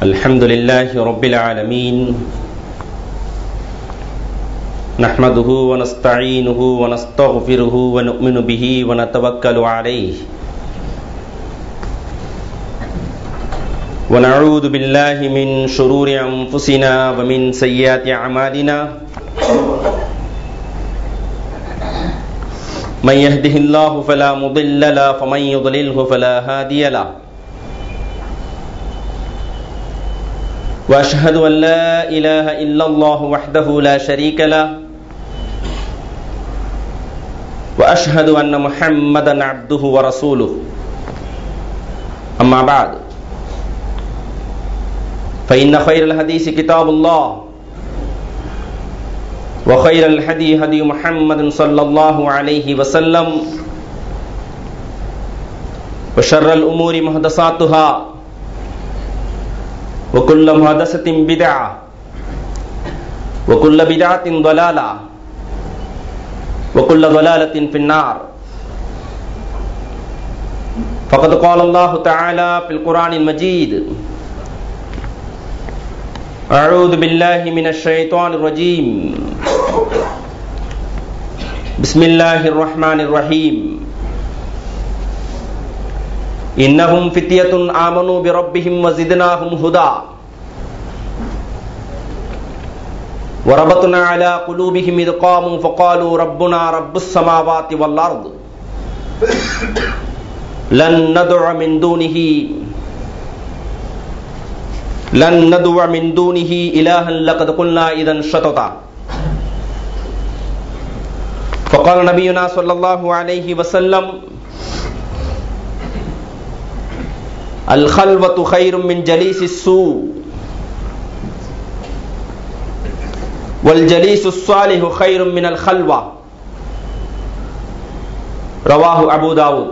الحمد لله رب العالمين نحمده ونستعينه ونستغفره ونؤمن به ونتوكل عليه ونعوذ بالله من شرور أنفسنا ومن سيئات أعمالنا من يهده الله فلا مضل له ومن يضلله فلا هادي له وأشهد أن لا إله إلا الله وحده لا شريك له وأشهد أن محمدا عبده ورسوله أما بعد فإن خير الحديث كتاب الله وخير الهدي هدي محمد صلى الله عليه وسلم وشر الأمور محدثاتها وكل محدثة بدعة وكل بدعة ضلالة وكل ضلالة في النار فقد قال الله تعالى في القرآن المجيد أعوذ بالله من الشيطان الرجيم بسم الله الرحمن الرحيم إنهم فتية آمنوا بربهم وزدناهم هدى وربطنا على قلوبهم إذ قاموا فقالوا ربنا رب السماوات والأرض لن ندعو من دونه إلها لقد قلنا إذا شططا فقال نبينا صلى الله عليه وسلم الخلوة خير من جليس السوء والجليس الصالح خير من الخلوة رواه أبو داود.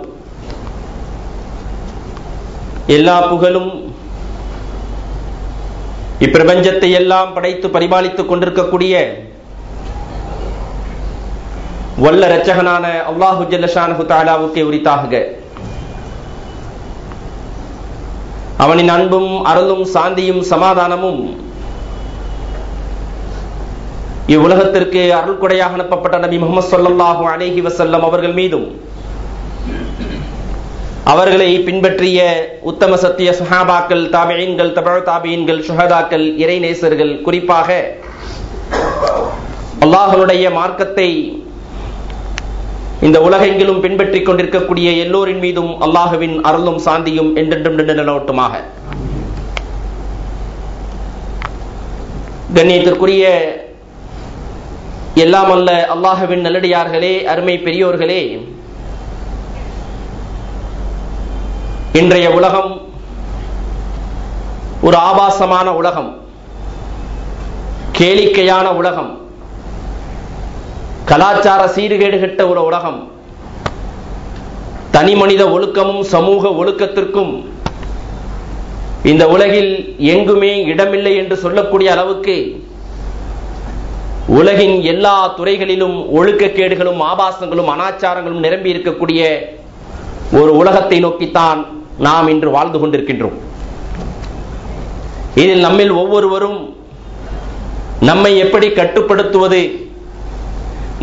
எல்லா புகழும் இப்பிரபஞ்சத்தை எல்லாம் படைத்து பரிபாலித்துக் கொண்டிருக்கக்கூடிய வல்ல இரட்சகனான அல்லாஹு ஜல்ல ஷானஹு தஆலாவுக்கே உரித்தாகுக. அவனின் அன்பும் அருளும் சாந்தியும் சமாதானமும் இவ்வுலகத்திற்கு அருள் கொடையாக அனுப்பப்பட்ட நபி முஹம்மது ஸல்லல்லாஹு அலைஹி வஸல்லம் அவர்கள் மீதும் அவர்களை பின்பற்றிய உத்தம சத்திய சஹாபாக்கள், தாபிஈன்கள், தபஉ தாபிஈன்கள், ஷுஹதாக்கள், இறைநேசர்கள், குறிப்பாக அல்லாஹ்வுடைய மார்க்கத்தை இந்த உலகெங்கிலும் பின்பற்றிக் கொண்டிருக்கக்கூடிய எல்லோரின் மீதும் அல்லாஹுவின் அருளும் சாந்தியும் என்றென்றும் நிலவட்டுமாக. கண்ணியத்திற்குரிய எல்லாம் அல்ல அல்லாஹுவின் நல்லடியார்களே, அருமை பெரியோர்களே, இன்றைய உலகம் ஒரு ஆபாசமான உலகம், கேளிக்கையான உலகம், கலாச்சார சீர்கேடுகட்ட ஒரு உலகம், தனி மனித ஒழுக்கமும் சமூக ஒழுக்கத்திற்கும் இந்த உலகில் எங்குமே இடமில்லை என்று சொல்லக்கூடிய அளவுக்கு உலகின் எல்லா துறைகளிலும் ஒழுக்கக்கேடுகளும் ஆபாசங்களும் அனாச்சாரங்களும் நிரம்பி இருக்கக்கூடிய ஒரு உலகத்தை நோக்கித்தான் நாம் இன்று வாழ்ந்து கொண்டிருக்கின்றோம். இதில் நம்மில் ஒவ்வொருவரும் நம்மை எப்படி கட்டுப்படுத்துவது,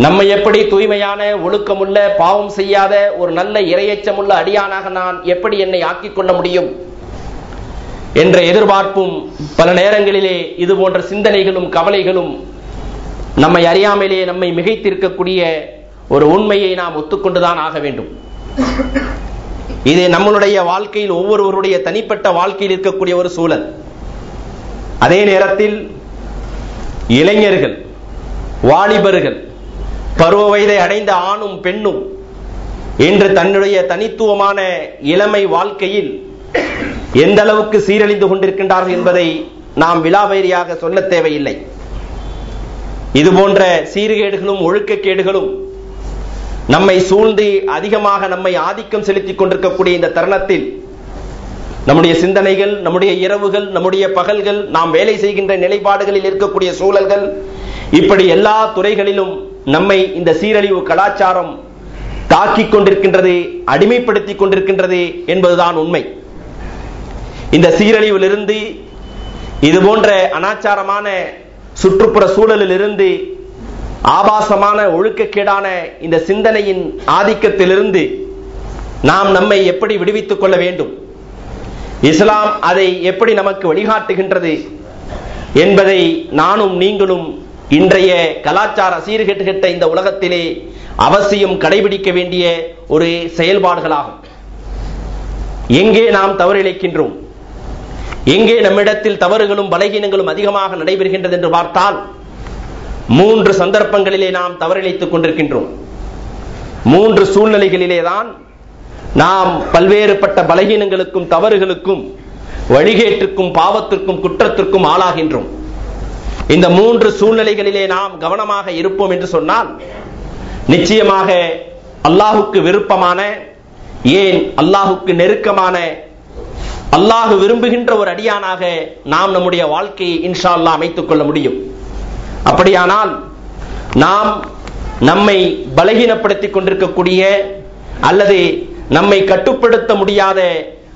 நம்மை எப்படி தூய்மையான ஒழுக்கமுள்ள பாவம் செய்யாத ஒரு நல்ல இறையச்சமுள்ள அடியானாக நான் எப்படி என்னை ஆக்கிக் கொள்ள முடியும் என்ற எதிர்பார்ப்பும் பல நேரங்களிலே இது போன்ற சிந்தனைகளும் கவலைகளும் நம்மை அறியாமலே நம்மை மிகைத்திருக்கக்கூடிய ஒரு உண்மையை நாம் ஒத்துக்கொண்டுதான் ஆக வேண்டும். இது நம்மளுடைய வாழ்க்கையில் ஒவ்வொருவருடைய தனிப்பட்ட வாழ்க்கையில் இருக்கக்கூடிய ஒரு சூழல். அதே நேரத்தில் இளைஞர்கள், வாலிபர்கள், பருவ வயதை அடைந்த ஆணும் பெண்ணும் இன்று தன்னுடைய தனித்துவமான இளமை வாழ்க்கையில் எந்த அளவுக்கு சீரழிந்து கொண்டிருக்கின்றார்கள் என்பதை நாம் விலாவேரியாக சொல்ல தேவையில்லை. இது போன்ற சீர்கேடுகளும் ஒழுக்கக்கேடுகளும் நம்மை சூழ்ந்து அதிகமாக நம்மை ஆதிக்கம் செலுத்திக் கொண்டிருக்கக்கூடிய இந்த தருணத்தில் நம்முடைய சிந்தனைகள், நம்முடைய இரவுகள், நம்முடைய பகல்கள், நாம் வேலை செய்கின்ற நிலைப்பாடுகளில் இருக்கக்கூடிய சூழல்கள், இப்படி எல்லா துறைகளிலும் நம்மை இந்த சீரழிவு கலாச்சாரம் தாக்கிக் கொண்டிருக்கின்றது, அடிமைப்படுத்திக் கொண்டிருக்கின்றது என்பதுதான் உண்மை. இந்த சீரழிவிலிருந்து இது போன்ற அனாச்சாரமான சுற்றுப்புற சூழலில் இருந்து, ஆபாசமான ஒழுக்கக்கேடான இந்த சிந்தனையின் ஆதிக்கத்திலிருந்து நாம் நம்மை எப்படி விடுவித்துக் கொள்ள வேண்டும், இஸ்லாம் அதை எப்படி நமக்கு வழிகாட்டுகின்றது என்பதை நானும் நீங்களும் இன்றைய கலாச்சார சீர்கெட்ட இந்த உலகத்திலே அவசியம் கடைபிடிக்க வேண்டிய ஒரு செயல்பாடுகளாகும். எங்கே நாம் தவறிழைக்கின்றோம், எங்கே நம்மிடத்தில் தவறுகளும் பலகீனங்களும் அதிகமாக நடைபெறுகின்றது என்று பார்த்தால் 3 சந்தர்ப்பங்களிலே நாம் தவறிழைத்துக் கொண்டிருக்கின்றோம். 3 சூழ்நிலைகளிலேதான் நாம் பல்வேறுபட்ட பலகீனங்களுக்கும் தவறுகளுக்கும் வழிகேட்டுக்கும் பாவத்திற்கும் குற்றத்திற்கும் ஆளாகின்றோம். இந்த 3 சூழ்நிலைகளிலே நாம் கவனமாக இருப்போம் என்று சொன்னால் நிச்சயமாக அல்லாஹுக்கு விருப்பமான, ஏன் அல்லாஹுக்கு நெருக்கமான, அல்லாஹ் விரும்புகின்ற ஒரு அடியானாக நாம் நம்முடைய வாழ்க்கையை இன்ஷா அல்லாஹ் அமைத்துக் கொள்ள முடியும். அப்படியானால் நாம் நம்மை பலகீனப்படுத்திக் கொண்டிருக்கக்கூடிய அல்லது நம்மை கட்டுப்படுத்த முடியாத,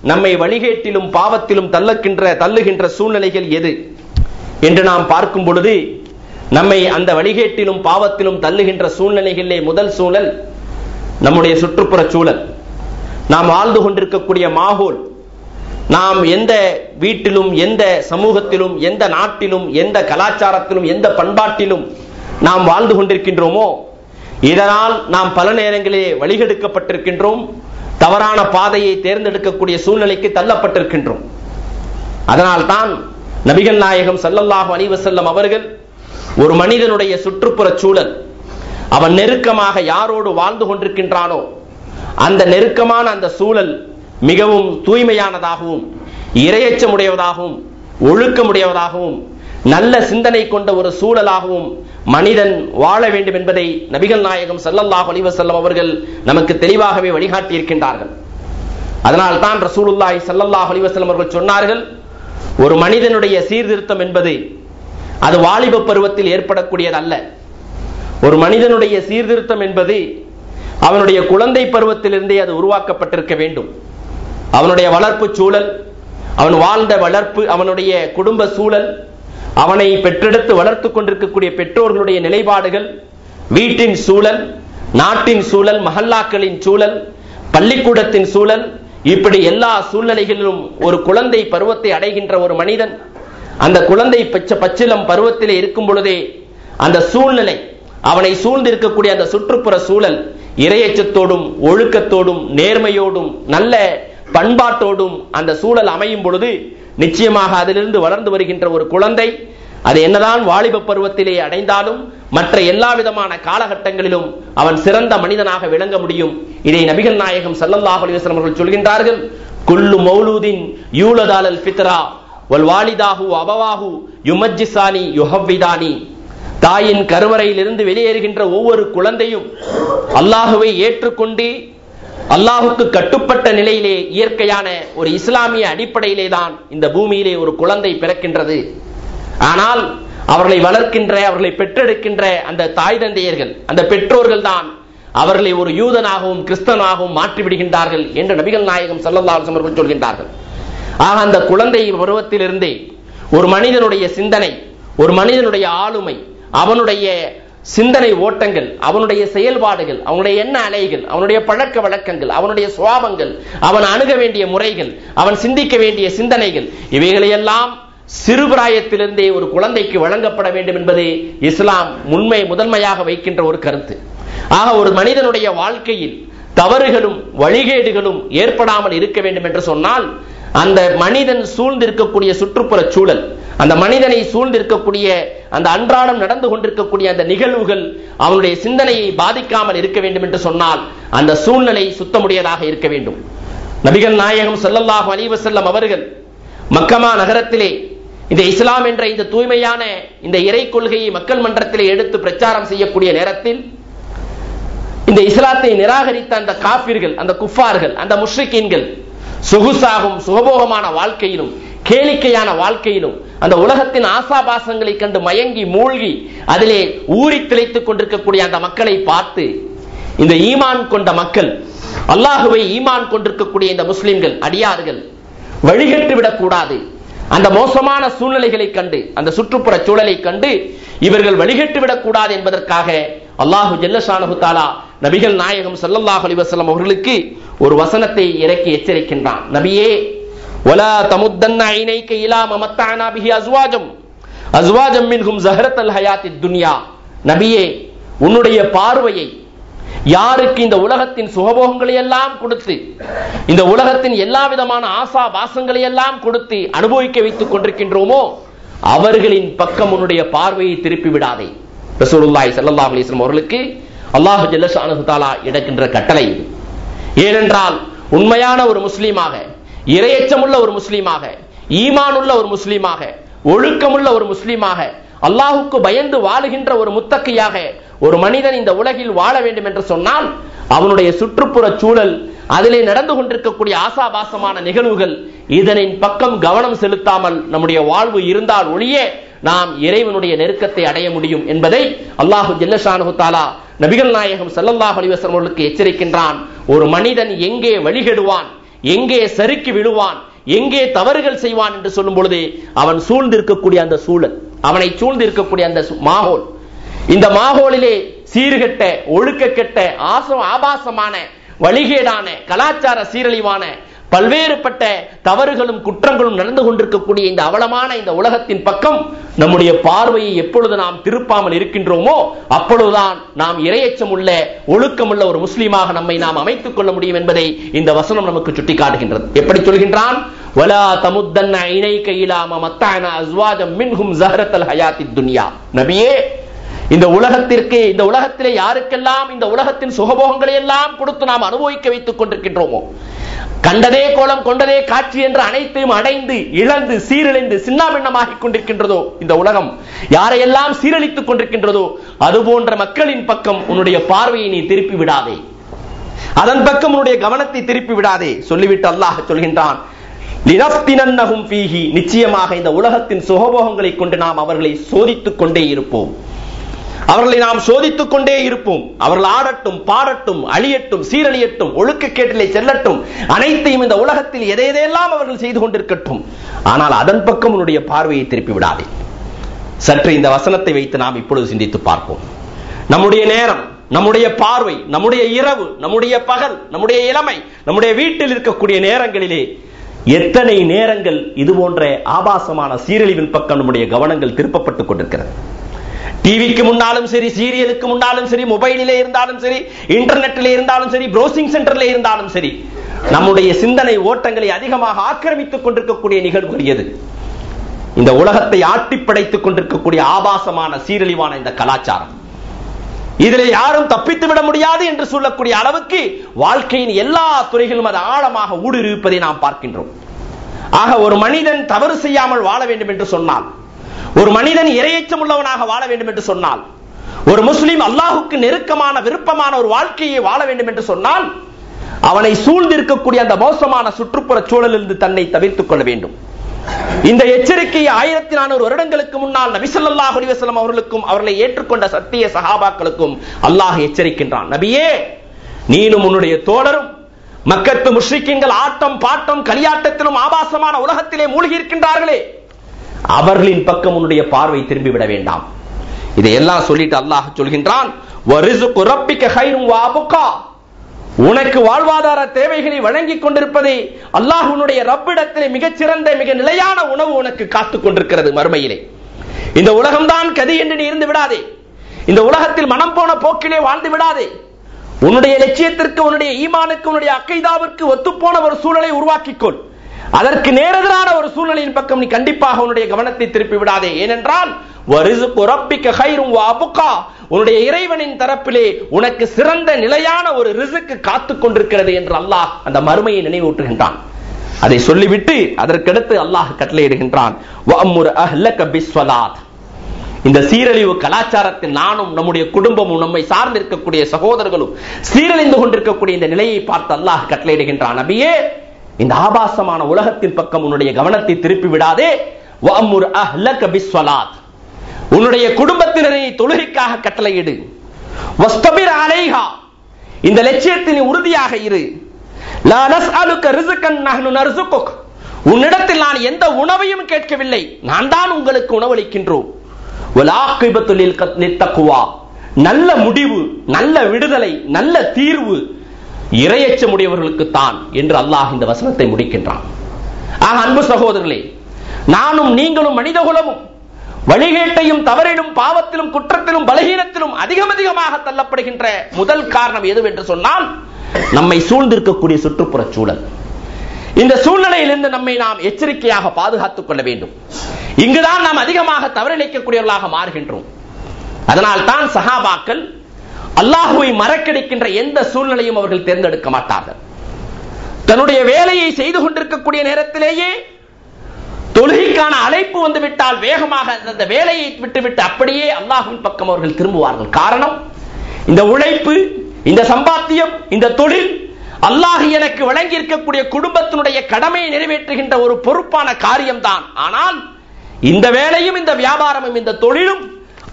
நம்மை வழிகேட்டிலும் பாவத்திலும் தள்ளுகின்ற சூழ்நிலைகள் எது என்று நாம் பார்க்கும் பொழுது, நம்மை அந்த வழிகேட்டிலும் பாவத்திலும் தள்ளுகின்ற சூழ்நிலைகளிலே முதல் சூழல் நம்முடைய சுற்றுப்புற சூழல். நாம் வாழ்ந்து கொண்டிருக்கக்கூடிய மாஹோல், நாம் எந்த வீட்டிலும், எந்த சமூகத்திலும், எந்த நாட்டிலும், எந்த கலாச்சாரத்திலும், எந்த பண்பாட்டிலும் நாம் வாழ்ந்து கொண்டிருக்கின்றோமோ, இதனால் நாம் பல நேரங்களிலே வழிகெடுக்கப்பட்டிருக்கின்றோம், தவறான பாதையை தேர்ந்தெடுக்கக்கூடிய சூழ்நிலைக்கு தள்ளப்பட்டிருக்கின்றோம். அதனால்தான் நபிகள் நாயகம் ஸல்லல்லாஹு அலைஹி வஸல்லம் அவர்கள் ஒரு மனிதனுடைய சுற்றுப்புற சூழல், அவன் நெருக்கமாக யாரோடு வாழ்ந்து கொண்டிருக்கின்றானோ அந்த நெருக்கமான அந்த சூழல் மிகவும் தூய்மையானதாகவும் இறையச்சமுடையவதாகவும் ஒழுக்கமுடையவதாகவும் நல்ல சிந்தனை கொண்ட ஒரு சூழலாகவும் மனிதன் வாழ வேண்டும் என்பதை நபிகள் நாயகம் ஸல்லல்லாஹு அலைஹி வஸல்லம் அவர்கள் நமக்கு தெளிவாகவே வழிகாட்டி இருக்கின்றார்கள். அதனால் தான் ரசூலுல்லாஹி ஸல்லல்லாஹு அலைஹி வஸல்லம் அவர்கள் சொன்னார்கள், ஒரு மனிதனுடைய சீர்திருத்தம் என்பது அது வாலிப பருவத்தில் ஏற்படக்கூடியதல்ல. ஒரு மனிதனுடைய சீர்திருத்தம் என்பது அவனுடைய குழந்தை பருவத்திலிருந்தே அது உருவாக்கப்பட்டிருக்க வேண்டும். அவனுடைய வளர்ப்பு சூழல், அவன் வாழ்ந்த வளர்ப்பு, அவனுடைய குடும்ப சூழல், அவனை பெற்றெடுத்து வளர்த்து கொண்டிருக்கக்கூடிய பெற்றோர்களுடைய நிலைப்பாடுகள், வீட்டின் சூழல், நாட்டின் சூழல், மஹல்லாக்களின் சூழல், பள்ளிக்கூடத்தின் சூழல், இப்படி எல்லா சூழ்நிலைகளிலும் ஒரு குழந்தை பருவத்தை அடைகின்ற ஒரு மனிதன் அந்த குழந்தை பச்சிலம் பருவத்திலே இருக்கும் பொழுதே அந்த சூழ்நிலை, அவனை சூழ்ந்து இருக்கக்கூடிய அந்த சுற்றுப்புற சூழல் இறையச்சத்தோடும் ஒழுக்கத்தோடும் நேர்மையோடும் நல்ல பண்பாட்டோடும் அந்த சூழல் அமையும் பொழுது நிச்சயமாக அதிலிருந்து வளர்ந்து வருகின்ற ஒரு குழந்தை அது என்னதான் வாலிப பருவத்திலே அடைந்தாலும் மற்ற எல்லா விதமான காலகட்டங்களிலும் அவன் சிறந்த மனிதனாக விளங்க முடியும். இதை நபிகள் நாயகம் ஸல்லல்லாஹு அலைஹி வஸல்லம் அவர்கள் சொல்கின்றார்கள், குல்லு மௌலூதின் யூலது அலல் ஃபித்ரா வல் வாலிதாஹு அபவாஹு யுமஜ்ஜிசானி யுஹவ்விதானி. தாயின் கருவறையிலிருந்து வெளியேறுகின்ற ஒவ்வொரு குழந்தையும் அல்லாஹுவை ஏற்றுக்கொண்டு அல்லாஹுக்கு கட்டுப்பட்ட நிலையிலே இயற்கையான ஒரு இஸ்லாமிய அடிப்படையிலே தான் இந்த பூமியிலே ஒரு குழந்தை பிறக்கின்றது. ஆனால் அவர்களை வளர்க்கின்ற, அவர்களை பெற்றெடுக்கின்ற அந்த தாய் தந்தையர்கள், அந்த பெற்றோர்கள் தான் அவர்களை ஒரு யூதனாகவும் கிறிஸ்தவனாகவும் மாற்றிவிடுகின்றார்கள் என்று நபிகள் நாயகம் ஸல்லல்லாஹு அலைஹி வஸல்லம் அவர்கள் சொல்கின்றார்கள். ஆக அந்த குழந்தை பருவத்திலிருந்தே ஒரு மனிதனுடைய சிந்தனை, ஒரு மனிதனுடைய ஆளுமை, அவனுடைய சிந்தனை ஓட்டங்கள், அவனுடைய செயல்பாடுகள், அவனுடைய எண்ண அலைகள், அவனுடைய பழக்க வழக்கங்கள், அவனுடைய சுவாபங்கள், அவன் அணுக வேண்டிய முறைகள், அவன் சிந்திக்க வேண்டிய சிந்தனைகள், இவைகளையெல்லாம் சிறுபிராயத்திலிருந்தே ஒரு குழந்தைக்கு வழங்கப்பட வேண்டும் என்பது இஸ்லாம் முதன்மையாக வைக்கின்ற ஒரு கருத்து. ஆக ஒரு மனிதனுடைய வாழ்க்கையில் தவறுகளும் வழிகேடுகளும் ஏற்படாமல் இருக்க வேண்டும் என்று சொன்னால் அந்த மனிதன் சூழ்ந்திருக்கக்கூடிய சுற்றுப்புற சூழல், அந்த மனிதனை சூழ்ந்திருக்கக்கூடிய அந்த அன்றாடம் நடந்து கொண்டிருக்கக்கூடிய அந்த நிகழ்வுகள் அவனுடைய சிந்தனையை பாதிக்காமல் இருக்க வேண்டும் என்று சொன்னால் அந்த சூழ்நிலை சுத்தமுடையதாக இருக்க வேண்டும். நபிகள் நாயகம் ஸல்லல்லாஹு அலைஹி வஸல்லம் அவர்கள் மக்கமா நகரத்திலே இந்த இஸ்லாம் என்ற இந்த தூய்மையான இந்த இறை கொள்கையை மக்கள் மன்றத்திலே எடுத்து பிரச்சாரம் செய்யக்கூடிய நேரத்தில் இந்த இஸ்லாத்தை நிராகரித்த அந்த காபிர்கள், அந்த குஃபார்கள், அந்த முஷ்ரிக்கீன்கள் சொகுசாகும் சுகபோகமான வாழ்க்கையிலும் கேளிக்கையான வாழ்க்கையிலும் அந்த உலகத்தின் ஆசாபாசங்களை கண்டு மயங்கி மூழ்கி அதிலே ஊறி திளைத்துக் கொண்டிருக்கக்கூடிய அந்த மக்களை பார்த்து இந்த ஈமான் கொண்ட மக்கள், அல்லாஹுவை ஈமான் கொண்டிருக்கக்கூடிய இந்த முஸ்லிம்கள் அடியார்கள் வழிகட்டு விடக்கூடாது, அந்த மோசமான சூழ்நிலைகளை கண்டு, அந்த சுற்றுப்புற சூழலை கண்டு இவர்கள் வழிகட்டு விடக்கூடாது என்பதற்காக அல்லாஹு ஜல்லஷானஹு தஆலா நபிகள் நாயகம் ஸல்லல்லாஹு அலைஹி வஸல்லம் அவர்களுக்கு ஒரு வசனத்தை இறக்கி எச்சரிக்கின்றான். நபியே, வலா தமுத்தன்ன ஐனைக இலா மமத்தஅனா பிஹி அஸ்வாஜம் மின்ஹும் ஸஹரத்தல் ஹயாத்தித் துன்யா. நபியே, உன்னுடைய பார்வையை யாருக்கு இந்த உலகத்தின் சுகபோகங்களை எல்லாம் கொடுத்து, இந்த உலகத்தின் எல்லா விதமான ஆசா பாசங்களை எல்லாம் கொடுத்து அனுபவிக்க வைத்துக் கொண்டிருக்கின்றோமோ அவர்களின் பக்கம் உன்னுடைய பார்வையை திருப்பி விடாதே. ரசூலுல்லாஹி ஸல்லல்லாஹு அலைஹி வஸல்லம் அவர்களுக்கு அல்லாஹ் ஜல்லஷானஹு தஆலா இடுகின்ற கட்டளை இது. ஏனென்றால் உண்மையான ஒரு முஸ்லீமாக, இறையச்சமுள்ள ஒரு முஸ்லீமாக, ஈமானுள்ள ஒரு முஸ்லீமாக, ஒழுக்கமுள்ள ஒரு முஸ்லீமாக, அல்லாஹுக்கு பயந்து வாழுகின்ற ஒரு முத்தக்கியாக ஒரு மனிதன் இந்த உலகில் வாழ வேண்டும் என்று சொன்னால் அவனுடைய சுற்றுப்புற சூழல், அதிலே நடந்து கொண்டிருக்கக்கூடிய ஆசாபாசமான நிகழ்வுகள், இதனின் பக்கம் கவனம் செலுத்தாமல் நம்முடைய வாழ்வு இருந்தால் ஒழிய நாம் இறைவனுடைய நெருக்கத்தை அடைய முடியும் என்பதை அல்லாஹு ஜல்லஷானஹு தஆலா நபிகள் நாயகம் ஸல்லல்லாஹு அலைஹி வஸல்லம் அவர்களுக்கு எச்சரிக்கின்றான். ஒரு மனிதன் எங்கே வழிகெடுவான், எங்கே சறுக்கி விழுவான், எங்கே தவறுகள் செய்வான் என்று சொல்லும் பொழுது அவன் சூழ்ந்திருக்கக்கூடிய அந்த சூழல், அவனை சூழ்ந்திருக்கக்கூடிய அந்த மாஹோல், இந்த மாஹோலிலே சீர்கெட்ட, ஒழுக்க கெட்ட, ஆபாசமான, வழிகேடான, கலாச்சார சீரழிவான பல்வேறுபட்ட தவறுகளும் குற்றங்களும் நடந்து கொண்டிருக்கக்கூடிய இந்த அவலமான இந்த உலகத்தின் பக்கம் நம்முடைய பார்வையை எப்பொழுது நாம் திருப்பாமல் இருக்கின்றோமோ அப்பொழுதுதான் நாம் இறையச்சம் உள்ள, ஒழுக்கமுள்ள ஒரு முஸ்லீமாக நம்மை நாம் அமைத்துக் கொள்ள முடியும் என்பதை இந்த வசனம் நமக்கு சுட்டிக்காட்டுகின்றது. எப்படி சொல்கின்றான்? வலா தமுத்தன்ன ஐனைக இலா மமத்தஅனா அஸ்வாஜம் மின்ஹும் ஸஹரத்தல் ஹயாத்தித் துன்யா. நபியே, இந்த உலகத்திற்கு, இந்த உலகத்திலே யாருக்கெல்லாம் இந்த உலகத்தின் சுகபோகங்களை எல்லாம் கொடுத்து நாம் அனுபவிக்க வைத்துக் கொண்டிருக்கின்றோமோ, கண்டதே கோலம் கொண்டதே காட்சி என்று அனைத்தையும் அடைந்து இழந்து சீரழிந்து சின்னாபின்னமாகிக் கொண்டிருக்கின்றதோ இந்த உலகம், யாரையெல்லாம் சீரழித்துக் கொண்டிருக்கின்றதோ அது போன்ற மக்களின் பக்கம் உன்னுடைய பார்வையை நீ திருப்பி விடாதே, அதன் பக்கம் உன்னுடைய கவனத்தை திருப்பி விடாதே. சொல்லிவிட்டு அல்லாஹ் சொல்கின்றான், லினஃப்தினன்னஹும் ஃபீஹி, நிச்சயமாக இந்த உலகத்தின் சுகபோகங்களை கொண்டு நாம் அவர்களை சோதித்துக் கொண்டே இருப்போம், அவர்களை நாம் சோதித்துக் கொண்டே இருப்போம். அவர்கள் ஆடட்டும், பாடட்டும், அழியட்டும், சீரழியட்டும், ஒழுக்கக்கேட்டிலே செல்லட்டும், அனைத்தையும் இந்த உலகத்தில் எதையெல்லாம் அவர்கள் செய்து கொண்டிருக்கட்டும், ஆனால் அதன் பக்கம் உன்னுடைய பார்வையை திருப்பி விடாதே. சற்று இந்த வசனத்தை வைத்து நாம் இப்பொழுது சிந்தித்து பார்ப்போம். நம்முடைய நேரம், நம்முடைய பார்வை, நம்முடைய இரவு, நம்முடைய பகல், நம்முடைய இளமை, நம்முடைய வீட்டில் இருக்கக்கூடிய நேரங்களிலே எத்தனை நேரங்கள் இது போன்ற ஆபாசமான சீரழிவின் பக்கம் நம்முடைய கவனங்கள் திருப்பப்பட்டுக் கொண்டிருக்கிறது. டிவிக்கு முன்னாலும் சரி, சீரியலுக்கு முன்னாலும் சரி, மொபைலிலே இருந்தாலும் சரி, இன்டர்நெட்டிலே இருந்தாலும் சரி, ப்ரௌசிங் சென்டர்ல இருந்தாலும் சரி, நம்முடைய சிந்தனை ஓட்டங்களை அதிகமாக ஆக்கிரமித்துக் கொண்டிருக்கக்கூடிய நிகழ்வுகள் எது? இந்த உலகத்தை ஆட்டி படைத்துக் கொண்டிருக்கக்கூடிய ஆபாசமான சீரழிவான இந்த கலாச்சாரம், இதிலே யாரும் தப்பித்து விட முடியாது என்று சொல்லக்கூடிய அளவுக்கு வாழ்க்கையின் எல்லா துறைகளும் அது ஆழமாக ஊடுருவிப்பதை நாம் பார்க்கின்றோம். ஆக ஒரு மனிதன் தவறு செய்யாமல் வாழ வேண்டும் என்று சொன்னால், ஒரு மனிதன் இறையச்சம் உள்ளவனாக வாழ வேண்டும் என்று சொன்னால், ஒரு முஸ்லிம் அல்லாஹுக்கு நெருக்கமான விருப்பமான ஒரு வாழ்க்கையை வாழ வேண்டும் என்று சொன்னால் அவனை சூழ்ந்திருக்கக்கூடிய அந்த மோசமான சுற்றுப்புற சூழலிலிருந்து தன்னை தவிர்த்துக் கொள்ள வேண்டும். இந்த எச்சரிக்கையை 1400 வருடங்களுக்கு முன்னால் நபி ஸல்லல்லாஹு அலைஹி வஸல்லம் அவர்களுக்கும் அவர்களை ஏற்றுக்கொண்ட சத்திய சஹாபாக்களுக்கும் அல்லாஹ் எச்சரிக்கின்றான். நபியே, நீனும் உன்னுடைய தோழரும் மக்கத்து முஷ்ரிக்கீன்கள் ஆட்டம் பாட்டம் களியாட்டத்திலும் ஆபாசமான உலகத்திலே மூழ்கி இருக்கின்றார்களே, அவர்களின் பக்கம் உன்னுடைய பார்வை திரும்பி விட வேண்டாம். இதையெல்லாம் சொல்லிட்டு அல்லாஹ் சொல்கின்றான், வரிஸுகு ரப்பிக கைரும் வ அபகா, உனக்கு வாழ்வாதார தேவைகளை வழங்கிக் கொண்டிருப்பதை அல்லாஹ்வுடைய ரப்பிடத்திலே மிகச்சிறந்த மிக நிலையான உணவு உனக்கு காத்துக் கொண்டிருக்கிறது மறுமையிலே. இந்த உலகம்தான் கதி என்று நீ இருந்து விடாதே, இந்த உலகத்தில் மனம் போன போக்கிலே வாழ்ந்து விடாதே. உன்னுடைய லட்சியத்திற்கு, உன்னுடைய ஈமானுக்கு, உன்னுடைய அக்கைதாவிற்கு ஒத்துப்போன ஒரு சூழலை உருவாக்கிக்கொள். அதற்கு நேரெதிரான ஒரு சூழ்நிலையின் பக்கம் நீ கண்டிப்பாக உன்னுடைய கவனத்தை திருப்பி விடாதே. ஏனென்றால் வரிஸுகு ரப்பிக கைரும் வ அபகா, உன்னுடைய இறைவனின் தரப்பிலே உனக்கு சிறந்த நிலையான ஒரு ரிஸ்க் காத்துக் கொண்டிருக்கிறது என்று அல்லாஹ் அந்த மறுமையை நினைவூட்டுகின்றான். அதை சொல்லிவிட்டு அதற்கடுத்து அல்லாஹ் கட்டளையிடுகின்றான், வஅம்முர் அஹ்லக பிஸ்ஸலாத். இந்த சீரழிவு கலாச்சாரத்தில் நானும் நம்முடைய குடும்பமும் நம்மை சார்ந்திருக்கக்கூடிய சகோதரர்களும் சீரழிந்து கொண்டிருக்கக்கூடிய இந்த நிலையை பார்த்து அல்லாஹ் கட்டளையிடுகின்றான், நபியே, இந்த ஆபாசமான உலகத்தின் பக்கம் உன்னுடைய கவனத்தை திருப்பி விடாதே. வஅம்முர் அஹ்லக பிஸ்ஸலாத், உன்னுடைய குடும்பத்தினரை தொழுகைக்காக கட்டளையிடு. வஸ்தபிர் அலைஹா, இந்த லட்சியத்தில் உறுதியாக இரு. லா நஸ்அலுக ரிஸ்கன் நஹ்னு நர்சுகுக், உன்னிடத்தில் நான் எந்த உணவையும் கேட்கவில்லை, நான் தான் உங்களுக்கு உணவளிக்கின்றோம். நல்ல முடிவு, நல்ல விடுதலை, நல்ல தீர்வு இறையச்சமுடையவர்களுக்கு தான் என்று அல்லாஹ் இந்த வசனத்தை முடிக்கின்றான். ஆக அன்பு சகோதரர்களே, நானும் நீங்களும் மனிதகுலமும் வழிகேட்டையும் தவறிலும் பாவத்திலும் குற்றத்திலும் பலகீனத்திலும் அதிகமாக தள்ளப்படுகின்ற முதல் காரணம் எதுவென்று சொன்னால் நம்மை சூழ்ந்திருக்கக்கூடிய சுற்றுப்புற சூழல். இந்த சூழ்நிலையிலிருந்து நம்மை நாம் எச்சரிக்கையாக பாதுகாத்துக் கொள்ள வேண்டும். இங்குதான் நாம் அதிகமாக தவறிழைக்கக்கூடியவர்களாக மாறுகின்றோம். அதனால் தான் சஹாபாக்கள் அல்லாஹ்வை மறக்கடிக்கின்ற எந்த சூழ்நிலையும் அவர்கள் தேர்ந்தெடுக்க மாட்டார்கள். தன்னுடைய வேலையை செய்து கொண்டிருக்கக்கூடிய நேரத்திலேயே தொழுகைக்கான அழைப்பு வந்துவிட்டால் வேகமாக அந்த வேலையை விட்டுவிட்டு அப்படியே அல்லாஹ்வின் பக்கம் அவர்கள் திரும்புவார்கள். காரணம், இந்த உழைப்பு, இந்த சம்பாத்தியம், இந்த தொழில் அல்லாஹ் எனக்கு வழங்கி இருக்கக்கூடிய குடும்பத்தினுடைய கடமையை நிறைவேற்றுகின்ற ஒரு பொறுப்பான காரியம்தான். ஆனால் இந்த வேலையும் இந்த வியாபாரமும் இந்த தொழிலும்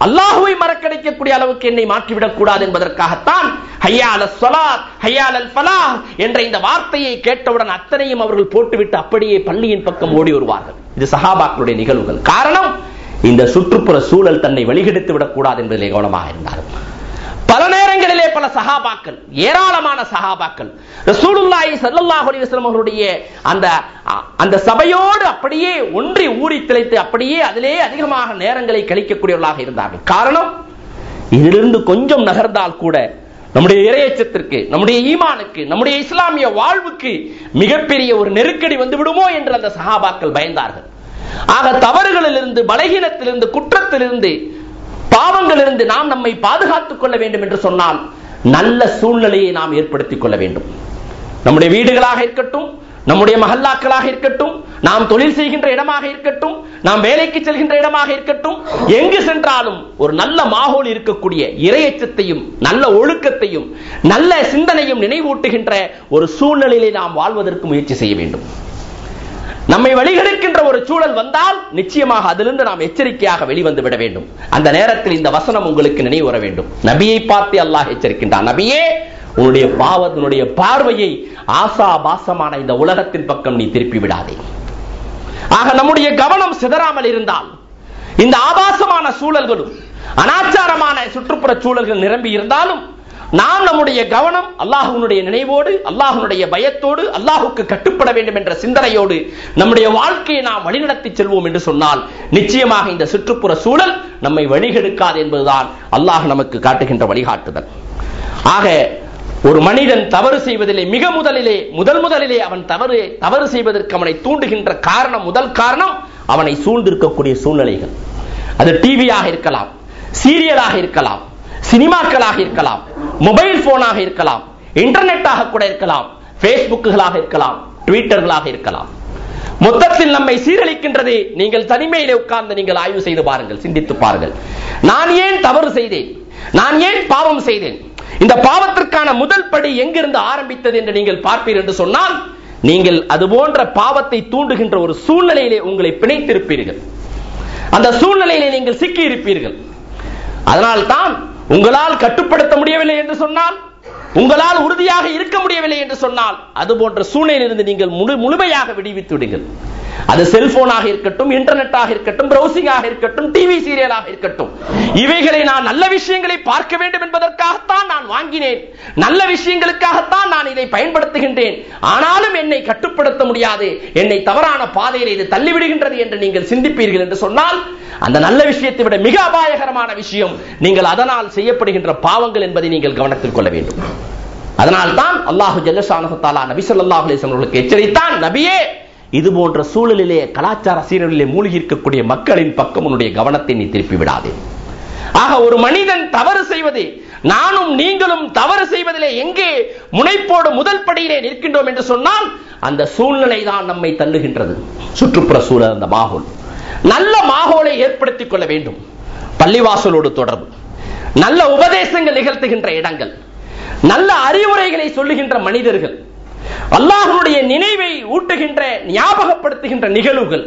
அல்லாஹ்வை மறக்கடிக்கக்கூடிய அளவுக்கு என்னை மாற்றிவிடக் கூடாது என்பதற்காகத்தான் ஹய்யா அலஸ் ஸலாத், ஹய்யா அலல் ஃபலாஹ் என்ற இந்த வார்த்தையை கேட்டவுடன் அத்தனையும் அவர்கள் போட்டுவிட்டு அப்படியே பள்ளியின் பக்கம் ஓடி வருவார்கள். இது சஹாபாக்களுடைய நிகழ்வுகள். காரணம், இந்த சுற்றுப்புற சூழல் தன்னை வழிகெடுத்து விடக்கூடாது என்பதிலே கவனமாக இருந்தார்கள். பல நேரங்களிலே பல சஹாபாக்கள், ஏராளமான சஹாபாக்கள் ரசூலுல்லாஹி ஸல்லல்லாஹு அலைஹி வஸல்லம் அவர்களுடைய அந்த சபையோடு அப்படியே ஒன்றி ஊறி திளைத்து அப்படியே அதிலே அதிகமாக நேரங்களை கழிக்கக்கூடியவர்களாக இருந்தார்கள். காரணம், இதிலிருந்து கொஞ்சம் நகர்ந்தால் கூட நம்முடைய இறையச்சத்திற்கு, நம்முடைய ஈமானுக்கு, நம்முடைய இஸ்லாமிய வாழ்வுக்கு மிகப்பெரிய ஒரு நெருக்கடி வந்து விடுமோ என்று அந்த சஹாபாக்கள் பயந்தார்கள். ஆக தவறுகளிலிருந்து, பலகீனத்திலிருந்து, குற்றத்திலிருந்து, பாவங்களிலிருந்து நாம் நம்மை பாதுகாத்துக் கொள்ள வேண்டும் என்று சொன்னால் நல்ல சூழ்நிலையை நாம் ஏற்படுத்திக் கொள்ள வேண்டும். நம்முடைய வீடுகளாக இருக்கட்டும், நம்முடைய மஹல்லாக்களாக இருக்கட்டும், நாம் தொழில் செய்கின்ற இடமாக இருக்கட்டும், நாம் வேலைக்கு செல்கின்ற இடமாக இருக்கட்டும், எங்கு சென்றாலும் ஒரு நல்ல மாஹோல் இருக்கக்கூடிய இறையச்சத்தையும் நல்ல ஒழுக்கத்தையும் நல்ல சிந்தனையும் நினைவூட்டுகின்ற ஒரு சூழ்நிலையிலே நாம் வாழ்வதற்கு முயற்சி செய்ய வேண்டும். நம்மை வழிகெடுக்கின்ற ஒரு சூழல் வந்தால் நிச்சயமாக அதிலிருந்து நாம் எச்சரிக்கையாக வெளிவந்து விட வேண்டும். அந்த நேரத்தில் இந்த வசனம் உங்களுக்கு நினைவு வர வேண்டும். நபியை பார்த்து அல்லாஹ் எச்சரிக்கின்றான், நபியே, உன்னுடைய பாவத்தினுடைய பார்வையை ஆசாபாசமான இந்த உலகத்தின் பக்கம் நீ திருப்பி விடாதே. ஆக நம்முடைய கவனம் சிதறாமல் இருந்தால் இந்த ஆபாசமான சூழல்களும் அனாச்சாரமான சுற்றுப்புற சூழல்கள் நிரம்பி இருந்தாலும் நாம் நம்முடைய கவனம் அல்லாஹ்வுடைய நினைவோடு, அல்லாஹ்வுடைய பயத்தோடு, அல்லாஹ்வுக்கு கட்டுப்பட வேண்டும் என்ற சிந்தனையோடு நம்முடைய வாழ்க்கையை நாம் வழிநடத்தி செல்வோம் என்று சொன்னால் நிச்சயமாக இந்த சுற்றுப்புற சூழல் நம்மை வழிகெடுக்காது என்பதுதான் அல்லாஹ் நமக்கு காட்டுகின்ற வழிகாட்டுதல். ஆக ஒரு மனிதன் தவறு செய்வதிலே மிக முதலிலே அவன் தவறு செய்வதற்கு அவனை தூண்டுகின்ற காரணம், முதல் காரணம் அவனை சூழ்ந்திருக்கக்கூடிய சூழ்நிலைகள். அது டிவியாக இருக்கலாம், சீரியலாக இருக்கலாம், சினிமாக்களாக இருக்கலாம், மொபைல் போனாக இருக்கலாம், இன்டர்நெட்டாக கூட இருக்கலாம், பேஸ்புக்குகளாக இருக்கலாம், ட்விட்டர்களாக இருக்கலாம். மொத்தத்தில் நம்மை சீரழிக்கின்றது. நீங்கள் தனிமையிலே உட்கார்ந்து நீங்கள் ஆய்வு செய்து பாருங்கள், சிந்தித்து பாருங்கள். நான் ஏன் தவறு செய்தேன், நான் ஏன் பாவம் செய்தேன், இந்த பாவத்திற்கான முதல் படி எங்கிருந்து ஆரம்பித்தது என்று நீங்கள் பார்ப்பீர்கள் என்று சொன்னால் நீங்கள் அது போன்ற பாவத்தை தூண்டுகின்ற ஒரு சூழ்நிலையிலே உங்களை பிணைத்திருப்பீர்கள். அந்த சூழ்நிலையிலே நீங்கள் சிக்கி இருப்பீர்கள். அதனால் தான் உங்களால் கட்டுப்படுத்த முடியவில்லை என்று சொன்னால், உங்களால் உறுதியாக இருக்க முடியவில்லை என்று சொன்னால் அது போன்ற சூழ்நிலையிலிருந்து நீங்கள் முழுமையாக விடுவித்து விடுங்கள். அது செல்போனாக இருக்கட்டும், இன்டர்நெட்டாக இருக்கட்டும், பிரவுசிங்காக இருக்கட்டும், டிவி சீரியலாக இருக்கட்டும், இவைகளை நான் நல்ல விஷயங்களை பார்க்க வேண்டும் என்பதற்காகத்தான் நான் வாங்கினேன், நல்ல விஷயங்களுக்காகத்தான் நான் இதை பயன்படுத்துகின்றேன். ஆனாலும் என்னை கட்டுப்படுத்த முடியாது, என்னை தவறான பாதையில் இது தள்ளிவிடுகின்றது என்று நீங்கள் சிந்திப்பீர்கள் என்று சொன்னால் அந்த நல்ல விஷயத்தை விட மிக அபாயகரமான விஷயம் நீங்கள் அதனால் செய்யப்படுகின்ற பாவங்கள் என்பதை நீங்கள் கவனத்தில் கொள்ள வேண்டும். அதனால் தான் அல்லாஹு ஜல்ல ஷானஹு தஆலா நபி ஸல்லல்லாஹு அலைஹி வஸல்லம் அவர்களுக்கு எச்சரித்தான், நபியே, இது போன்ற சூழலிலே கலாச்சார சீரழிலே மூழ்கி இருக்கக்கூடிய மக்களின் பக்கம் உன்னுடைய கவனத்தை நீ திருப்பி விடாதே. ஆக ஒரு மனிதன் தவறு செய்வது, நானும் நீங்களும் தவறு செய்வதிலே எங்கே முனைப்போடு முதல் படியிலே நிற்கின்றோம் என்று சொன்னால் அந்த சூழ்நிலை தான் நம்மை தள்ளுகின்றது. சுற்றுப்புற சூழல், அந்த மாஹோல், நல்ல மாஹோலை ஏற்படுத்திக் கொள்ள வேண்டும். பள்ளிவாசலோடு தொடர்பு, நல்ல உபதேசங்கள் நிகழ்த்துகின்ற இடங்கள், நல்ல அறிவுரைகளை சொல்லுகின்ற மனிதர்கள், அல்லாஹ்வுடைய நினைவை ஊட்டுகின்ற ஞாபகப்படுத்துகின்ற நிகழ்வுகள்,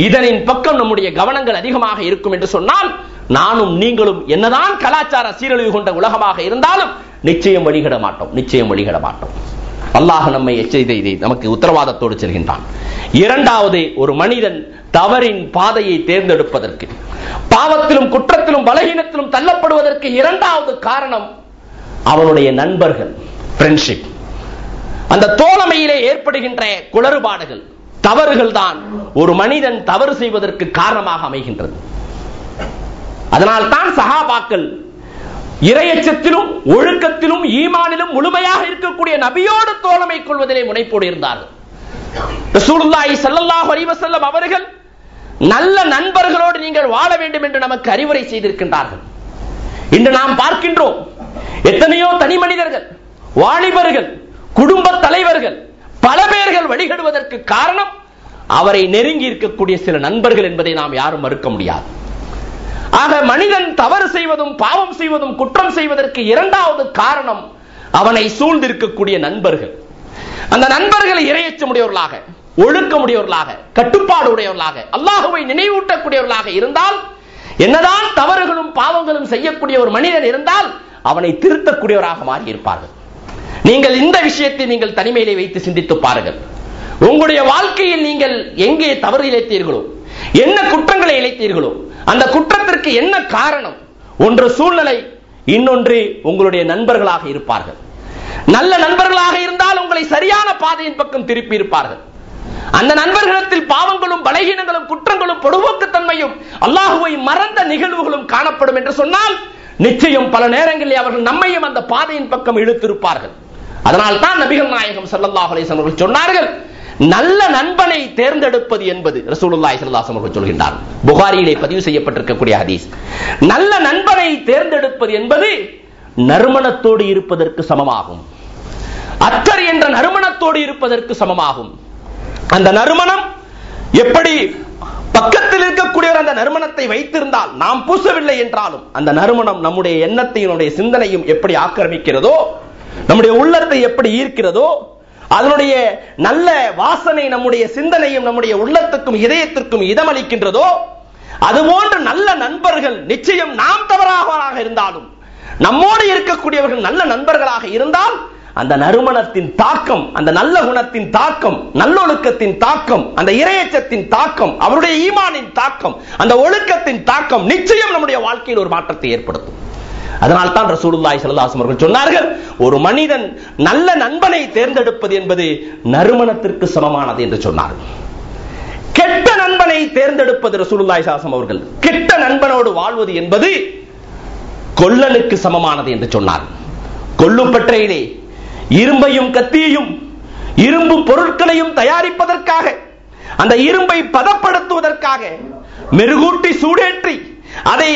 இதனின் பக்கம் நம்முடைய கவனங்கள் அதிகமாக இருக்கும் என்று சொன்னால் நானும் நீங்களும் என்னதான் கலாச்சார சீரழிவு கொண்ட உலகமாக இருந்தாலும் நிச்சயம் வழிகிட மாட்டோம். அல்லாஹ் நம்மை எச்சரித்தை நமக்கு உத்தரவாதத்தோடு செல்கின்றான். இரண்டாவது, ஒரு மனிதன் தவறின் பாதையை தேர்ந்தெடுப்பதற்கு, பாவத்திலும் குற்றத்திலும் பலகீனத்திலும் தள்ளப்படுவதற்கு இரண்டாவது காரணம் அவனுடைய நண்பர்கள், ஃப்ரெண்ட்ஷிப். அந்த தோழமையிலே ஏற்படுகின்ற குளறுபாடுகள், தவறுகள் தான் ஒரு மனிதன் தவறு செய்வதற்கு காரணமாக அமைகின்றது. அதனால் தான் சஹாபாக்கள் இறையச்சத்திலும் ஒழுக்கத்திலும் ஈமானிலும் முழுமையாக இருக்கக்கூடிய நபியோடு தோழமை கொள்வதிலே முனைப்போடு இருந்தார்கள். ரசூலுல்லாஹி ஸல்லல்லாஹு அலைஹி வஸல்லம் அவர்கள் நல்ல நண்பர்களோடு நீங்கள் வாழ வேண்டும் என்று நமக்கு அறிவுரை செய்திருக்கின்றார்கள். இன்று நாம் பார்க்கின்றோம், எத்தனையோ தனி மனிதர்கள், வாலிபர்கள், குடும்ப தலைவர்கள், பல பேர்கள் வழிகடுவதற்கு காரணம் அவரை நெருங்கி இருக்கக்கூடிய சில நண்பர்கள் என்பதை நாம் யாரும் மறுக்க முடியாது. ஆக மனிதன் தவறு செய்வதும் பாவம் செய்வதும் குற்றம் செய்வதற்கு இரண்டாவது காரணம் அவனை சூழ்ந்திருக்கக்கூடிய நண்பர்கள். அந்த நண்பர்களை இறையச்சமுடையவர்களாக, ஒழுக்கமுடையவர்களாக, கட்டுப்பாடு உடையவர்களாக, அல்லாஹ்வை நினைவூட்டக்கூடியவர்களாக இருந்தால், என்னதான் தவறுகளும் பாவங்களும் செய்யக்கூடிய ஒரு மனிதன் இருந்தால் அவனை திருத்தக்கூடியவராக மாறி இருப்பார்கள். நீங்கள் இந்த விஷயத்தை நீங்கள் தனிமையிலே வைத்து சிந்தித்து பாருங்கள். உங்களுடைய வாழ்க்கையில் நீங்கள் எங்கே தவறு இழைத்தீர்களோ, என்ன குற்றங்களை இழைத்தீர்களோ, அந்த குற்றத்திற்கு என்ன காரணம்? ஒன்று சூழ்நிலை, இன்னொன்று உங்களுடைய நண்பர்களாக இருப்பார்கள். நல்ல நண்பர்களாக இருந்தால் உங்களை சரியான பாதையின் பக்கம் திருப்பி இருப்பார்கள். அந்த நண்பர்களிடத்தில் பாவங்களும் பலகீனங்களும் குற்றங்களும் பொடுபோக்குத்தன்மையும் அல்லாஹ்வை மறந்த நிகழ்வுகளும் காணப்படும் என்று சொன்னால் நிச்சயம் பல நேரங்களில் அவர்கள் நம்மையும் அந்த பாதையின் பக்கம் இழுத்திருப்பார்கள். அதனால் தான் நபிகள் நாயகம் ஸல்லல்லாஹு அலைஹி வஸல்லம் அவர்கள் சொன்னார்கள், நல்ல நண்பனை தேர்ந்தெடுப்பது என்பது, ரசூலுல்லாஹி ஸல்லல்லாஹு அலைஹி வஸல்லம் அவர்கள் சொல்கின்றார், புகாரியிலே பதிவு செய்யப்பட்டிருக்கக்கூடிய ஹதீஸ், நல்ல நண்பனை தேர்ந்தெடுப்பது என்பது நறுமணத்தோடு இருப்பதற்கு சமமாகும். அத்தர் என்ற நறுமணத்தோடு இருப்பதற்கு சமமாகும். அந்த நறுமணம் எப்படி பக்கத்தில் இருக்கக்கூடியவர் அந்த நறுமணத்தை வைத்திருந்தால், நாம் பூசவில்லை என்றாலும் அந்த நறுமணம் நம்முடைய எண்ணத்தையும் நம்முடைய சிந்தனையும் எப்படி ஆக்கிரமிக்கிறதோ, நம்முடைய உள்ளத்தை எப்படி ஈர்க்கிறதோ, அதனுடைய நல்ல வாசனை நம்முடைய சிந்தனையும் நம்முடைய உள்ளத்துக்கும் இதயத்திற்கும் இதமளிக்கின்றதோ, அதுபோன்று நல்ல நண்பர்கள் நிச்சயம் நாம் தவறாக இருந்தாலும் நம்மோடு இருக்கக்கூடியவர்கள் நல்ல நண்பர்களாக இருந்தால் அந்த நறுமணத்தின் தாக்கம், அந்த நல்ல குணத்தின் தாக்கம், நல்லொழுக்கத்தின் தாக்கம், அந்த இறையச்சத்தின் தாக்கம், அவருடைய ஈமானின் தாக்கம், அந்த ஒழுக்கத்தின் தாக்கம் நிச்சயம் நம்முடைய வாழ்க்கையில் ஒரு மாற்றத்தை ஏற்படுத்தும். அதனால் தான் ரசூலுல்லாஹி ஸல்லல்லாஹு அலைஹி வஸல்லம் சொன்னார்கள், ஒரு மனிதன் நல்ல நண்பனை தேர்ந்தெடுப்பது என்பது நறுமணத்திற்கு சமமானது என்று சொன்னார்கள். கெட்ட நண்பனை தேர்ந்தெடுப்பது, ரசூலுல்லாஹி ஸல்லல்லாஹு அலைஹி வஸல்லம் அவர்கள் கெட்ட நண்பனோடு வாழ்வது என்பது கொல்லனுக்கு சமமானது என்று சொன்னார். கொல்லுப்பற்றையிலே இரும்பையும் கத்தியையும் இரும்பு பொருட்களையும் தயாரிப்பதற்காக, அந்த இரும்பை பதப்படுத்துவதற்காக மெருகூட்டி சூடேற்றி அதை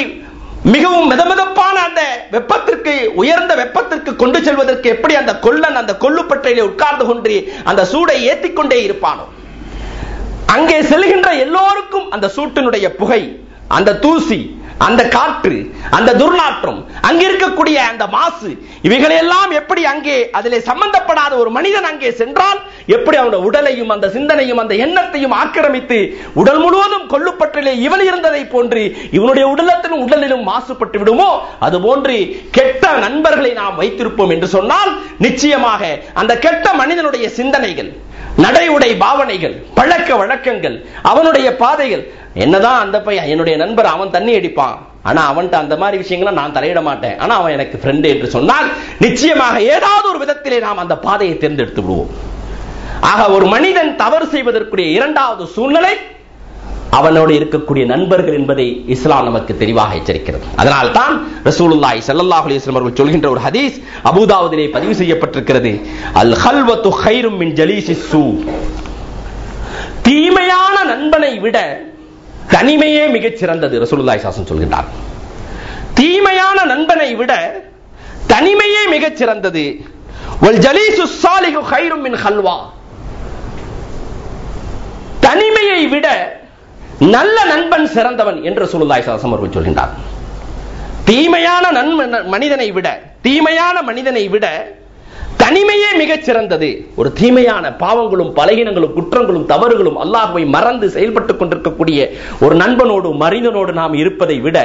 மிகவும் மிதமிதப்பான அந்த வெப்பத்திற்கு, உயர்ந்த வெப்பத்திற்கு கொண்டு செல்வதற்கு எப்படி அந்த கொல்லன் அந்த கொல்லுப்பற்றையிலே உட்கார்ந்து கொண்டு அந்த சூடை ஏற்றிக்கொண்டே இருப்பானோ, அங்கே செல்கின்ற எல்லோருக்கும் அந்த சூட்டினுடைய புகை, அந்த தூசி, அந்த காற்று, அந்த துர்நாற்றம், அங்கே இருக்கக்கூடிய அந்த மாசு, இவைகளெல்லாம் எப்படி அங்கே அதிலே சம்பந்தப்படாத ஒரு மனிதன் அங்கே சென்றால் எப்படி அவனுடைய உடலையும் அந்த சிந்தனையும் அந்த எண்ணத்தையும் ஆக்கிரமித்து உடல் முழுவதும் கொல்லுப்பற்றிலே இவன் இருந்ததை போன்று இவனுடைய உடலத்திலும் உடலிலும் மாசுபட்டு விடுமோ, அதுபோன்று கெட்ட நண்பர்களை நாம் வைத்திருப்போம் என்று சொன்னால் நிச்சயமாக அந்த கெட்ட மனிதனுடைய சிந்தனைகள், நடை உடை பாவனைகள், பழக்க வழக்கங்கள், அவனுடைய பாதைகள், என்னதான் அந்த பையன் என்னுடைய நண்பர், அவன் தண்ணி அடிப்பான், ஆனா அவன்கிட்ட அந்த மாதிரி விஷயங்களை நான் தலையிட மாட்டேன், ஆனா அவன் எனக்கு ஃப்ரெண்ட் என்று சொன்னால் நிச்சயமாக ஏதாவது ஒரு விதத்திலே நாம் அந்த பாதையை தேர்ந்தெடுத்து விடுவோம். ஆக ஒரு மனிதன் தவறு செய்வதற்குரிய இரண்டாவது சூழ்நிலை அவனோடு இருக்கக்கூடிய நண்பர்கள் என்பதை இஸ்லாம் நமக்கு தெளிவாக எச்சரிக்கிறது. அதனால் தான் ரசூலுல்லாஹி ஸல்லல்லாஹு அலைஹி வஸல்லம் அவர்கள் சொல்கின்ற ஒரு ஹதீஸ் அபூதாவுதிலே பதிவு செய்யப்பட்டிருக்கிறது, அல் ஹல்வத்து கைரும் மின் ஜலீஸிஸ் ஸூ, தீமையான நண்பனை விட தனிமையே மிகச் சிறந்தது. ரசூலுல்லாஹி ஸல்லல்லாஹு அலைஹி வஸல்லம் சொல்கின்றார், தீமையான நண்பனை விட தனிமையே மிகச் சிறந்தது. வல் ஜலீஸுஸ் ஸாலிஹு கைரும் மின் ஹல்வா, தனிமையை விட நல்ல நண்பன் சிறந்தவன் என்று ரசூலுல்லாஹி ஸல்லல்லாஹு அலைஹி வஸல்லம் அவர்கள் சொல்கின்றார். தீமையான மனிதனை விட தனிமையே மிகச் சிறந்தது. ஒரு தீமையான பாவங்களும் பலகீனங்களும் குற்றங்களும் தவறுகளும் அல்லாஹ்வை மறந்து செயல்பட்டுக் கொண்டிருக்கக்கூடிய ஒரு நண்பனோடு மனிதனோடு நாம் இருப்பதை விட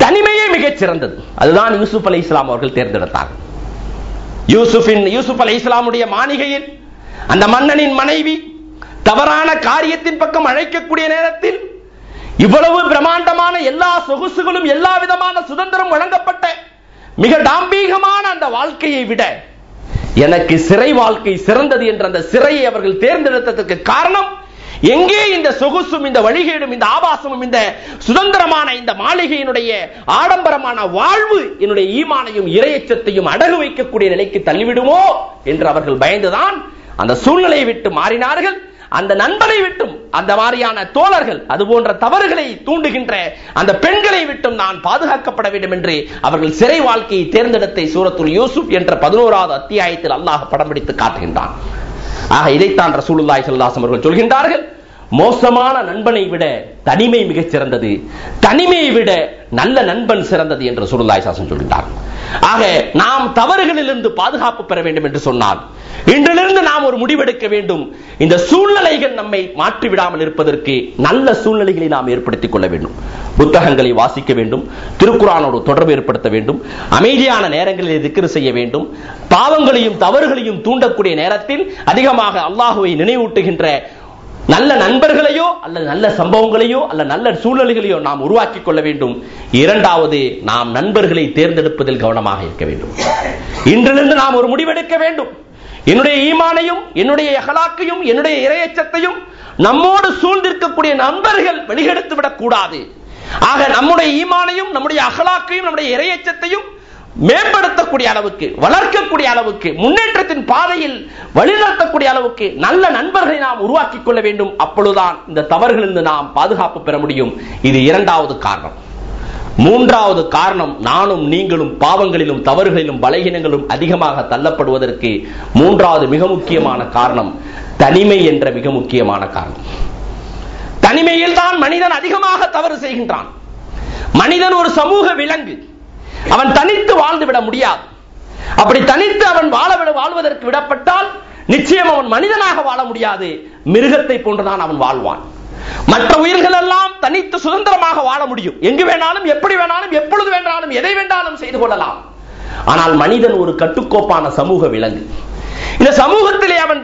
தனிமையே மிகச் சிறந்தது. அதுதான் யூசுப் அலைஹிஸ்ஸலாம் அவர்கள் தேர்ந்தெடுத்தார்கள். யூசுப் அலைஹிஸ்ஸலாமுடைய மாளிகையில் அந்த மன்னனின் மனைவி தவறான காரியத்தின் பக்கம் அழைக்கக்கூடிய நேரத்தில் இவ்வளவு பிரம்மாண்டமான எல்லா சொகுசுகளும் எல்லா விதமான சுதந்திரம் வழங்கப்பட்ட மிக டாம்பீகமான அந்த வாழ்க்கையை விட எனக்கு சிறை வாழ்க்கை சிறந்தது என்ற அந்த சிறையை அவர்கள் தேர்ந்தெடுத்ததற்கு காரணம், எங்கே இந்த சொகுசும் இந்த வழிகேடும் இந்த ஆபாசமும் இந்த சுதந்திரமான இந்த மாளிகையினுடைய ஆடம்பரமான வாழ்வு என்னுடைய ஈமானையும் இறையச்சத்தையும் அடகு வைக்கக்கூடிய நிலைக்கு தள்ளிவிடுமோ என்று அவர்கள் பயந்துதான் அந்த சூழ்நிலையை விட்டு மாறினார்கள். அந்த நண்பனை விட்டும், அந்த மாதிரியான தோழர்கள் அது போன்ற தவறுகளை தூண்டுகின்ற அந்த பெண்களை விட்டும் நான் பாதுகாக்கப்பட வேண்டும் என்று அவர்கள் சிறை வாழ்க்கையை தேர்ந்தெடுத்த சூரத்துல் யூசுப் என்ற 11வது அத்தியாயத்தில் அல்லாஹ் படம் பிடித்து காட்டுகின்றான். ஆக இதைத்தான் ரசூலுல்லாஹி ஸல்லல்லாஹு அலைஹி வஸல்லம் அவர்கள் சொல்கின்றார்கள், மோசமான நண்பனை விட தனிமை மிகச் சிறந்தது, தனிமையை விட நல்ல நண்பன் சிறந்தது என்று ரசூலுல்லாஹி ஸல்லல்லாஹு அலைஹி வஸல்லம் சொல்கின்றார். ஆக நாம் தவறுகளிலிருந்து பாதுகாப்பு பெற வேண்டும் என்று சொன்னால் இன்றிலிருந்து நாம் ஒரு முடிவெடுக்க வேண்டும். இந்த சூழ்நிலைகள் நம்மை மாற்றிவிடாமல் இருப்பதற்கு நல்ல சூழ்நிலைகளை நாம் ஏற்படுத்திக் கொள்ள வேண்டும். புத்தகங்களை வாசிக்க வேண்டும், திருக்குர்ஆனோடு தொடர்பு ஏற்படுத்த வேண்டும், அமைதியான நேரங்களில் திக்ர் செய்ய வேண்டும், பாவங்களையும் தவறுகளையும் தூண்டக்கூடிய நேரத்தில் அதிகமாக அல்லாஹ்வை நினைவூட்டுகின்ற நல்ல நண்பர்களையோ அல்லது நல்ல சம்பவங்களையோ அல்ல நல்ல சூழ்நிலைகளையோ நாம் உருவாக்கிக் கொள்ள வேண்டும். இரண்டாவது, நாம் நண்பர்களை தேர்ந்தெடுப்பதில் கவனமாக இருக்க வேண்டும். இன்றிலிருந்து நாம் ஒரு முடிவெடுக்க வேண்டும். என்னுடைய ஈமானையும் என்னுடைய அகலாக்கையும் என்னுடைய இறையச்சத்தையும் நம்மோடு சூழ்ந்திருக்கக்கூடிய நண்பர்கள் வெளியெடுத்து விடக் கூடாது. ஆக நம்முடைய ஈமானையும் நம்முடைய அகலாக்கையும் நம்முடைய இறையச்சத்தையும் மேம்படுத்தக்கூடிய அளவுக்கு, வளர்க்கக்கூடிய அளவுக்கு, முன்னேற்றத்தின் பாதையில் வழிநடத்தக்கூடிய அளவுக்கு நல்ல நண்பர்களை நாம் உருவாக்கிக் கொள்ள வேண்டும். அப்பொழுதுதான் இந்த தவறுகளிலிருந்து நாம் பாதுகாப்பு பெற முடியும். இது இரண்டாவது காரணம். மூன்றாவது காரணம், நானும் நீங்களும் பாவங்களிலும் தவறுகளிலும் பலகீனங்களும் அதிகமாக தள்ளப்படுவதற்கு மூன்றாவது மிக முக்கியமான காரணம் தனிமை என்ற மிக முக்கியமான காரணம். தனிமையில் தான் மனிதன் அதிகமாக தவறு செய்கின்றான். மனிதன் ஒரு சமூக விலங்கு, அவன் தனித்து வாழ்ந்து விட முடியாது. அப்படி தனித்து அவன் வாழ்வதற்கு விடப்பட்டால் நிச்சயம் அவன் மனிதனாக வாழ முடியாது, மிருகத்தை போன்றுதான் அவன் வாழ்வான். மற்ற உயிர்கள் எல்லாம் தனித்து சுதந்திரமாக வாழ முடியும், எங்கு வேணாலும் எப்படி வேணாலும் எப்பொழுது வேணாலும் எதை வேண்டாலும் செய்து கொள்ளலாம். ஆனால் மனிதன் ஒரு கட்டுக்கோப்பான சமூக விலங்கு. இந்த சமூகத்திலே அவன்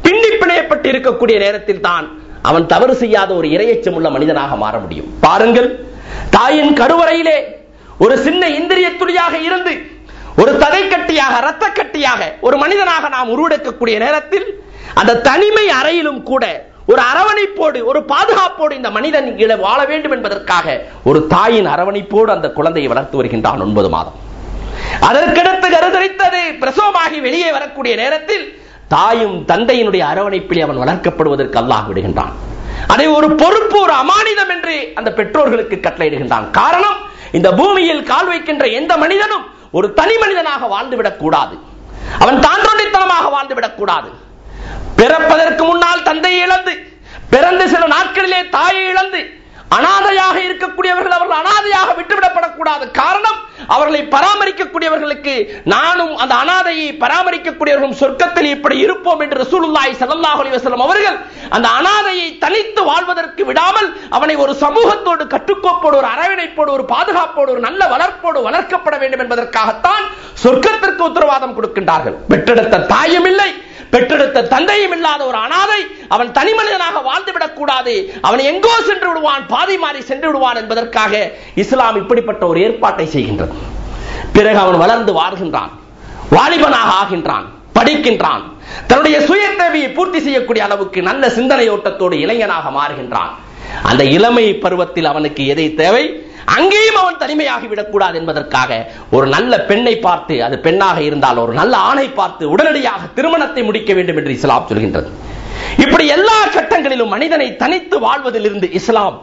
பின்னி பிணையப்பட்டு இருக்கக்கூடிய நேரத்தில் தான் அவன் தவறு செய்யாத ஒரு இறையச்சம் உள்ள மனிதனாக மாற முடியும். பாருங்கள், தாயின் கருவறையிலே ஒரு சின்ன இந்திரிய துளியாக இருந்து ஒரு ததை கட்டியாக இரத்த கட்டியாக ஒரு மனிதனாக நாம் உருவெடுக்கக்கூடிய நேரத்தில் அந்த தனிமை அறையிலும் கூட ஒரு அரவணைப்போடு ஒரு பாதுகாப்போடு இந்த மனிதன் வாழ வேண்டும் என்பதற்காக ஒரு தாயின் அரவணைப்போடு அந்த குழந்தையை வளர்த்து வருகின்றான் 9 மாதம். அதற்கடுத்து கருத்தரித்தது பிரசவமாகி வெளியே வரக்கூடிய நேரத்தில் தாயும் தந்தையினுடைய அரவணைப்பில் அவன் வளர்க்கப்படுவதற்கு அல்லாஹ் விடுகின்றான். அதை ஒரு பொறுப்பு, ஒரு அமானிதம் என்று அந்த பெற்றோர்களுக்கு கட்டளையிடுகின்றான். காரணம், இந்த பூமியில் கால் வைக்கின்ற எந்த மனிதனும் ஒரு தனி மனிதனாக வாழ்ந்துவிடக் கூடாது, அவன் தாண்டோண்டித்தனமாக வாழ்ந்துவிடக் கூடாது. பிறப்பதற்கு முன்னால் தந்தையை இழந்து, பிறந்த சில நாட்களிலே தாயை இழந்து அனாதையாக இருக்கக்கூடியவர்கள் அவர்கள் அனாதையாக விட்டுவிடப்படக்கூடாது. காரணம், அவர்களை பராமரிக்கக்கூடியவர்களுக்கு நானும் அந்த அனாதையை பராமரிக்கக்கூடியவர்களும் சொர்க்கத்தில் இப்படி இருப்போம் என்று ரசூலுல்லாஹி ஸல்லல்லாஹு அலைஹி வஸல்லம் அவர்கள் அந்த அனாதையை தனித்து வாழ்வதற்கு விடாமல் அவனை ஒரு சமூகத்தோடு கட்டுக்கோப்போடு ஒரு அரவணைப்போடு ஒரு பாதுகாப்போடு ஒரு நல்ல வளர்ப்போடு வளர்க்கப்பட வேண்டும் என்பதற்காகத்தான் சொர்க்கத்திற்கு உத்தரவாதம் கொடுக்கின்றார்கள். பெற்றெடுத்த தாயும் இல்லை, பெற்றெடுத்த தந்தையும் இல்லாத ஒரு அனாதை அவன் தனி மனிதனாக வாழ்ந்துவிடக் கூடாது, அவன் எங்கோ சென்று விடுவான், பாதை மாறி சென்று விடுவான் என்பதற்காக இஸ்லாம் இப்படிப்பட்ட ஒரு ஏற்பாட்டை செய்கின்றது. பிறகு அவன் வளர்ந்து வாழ்கின்றான், வாலிபனாக ஆகின்றான், படிக்கின்றான், தன்னுடைய சுய தேவையை பூர்த்தி செய்யக்கூடிய அளவுக்கு நல்ல சிந்தனையோட்டத்தோடு இளைஞனாக மாறுகின்றான். அந்த இளமை பருவத்தில் அவனுக்கு எதை தேவை, அங்கேயும் அவன் தனிமையாகிவிடக் கூடாது என்பதற்காக ஒரு நல்ல பெண்ணை பார்த்து, அது பெண்ணாக இருந்தால் ஒரு நல்ல ஆணை பார்த்து உடனடியாக திருமணத்தை முடிக்க வேண்டும் என்று இஸ்லாம் சொல்கின்றது. இப்படி எல்லா கட்டங்களிலும் மனிதனை தனித்து வாழ்வதிலிருந்து இஸ்லாம்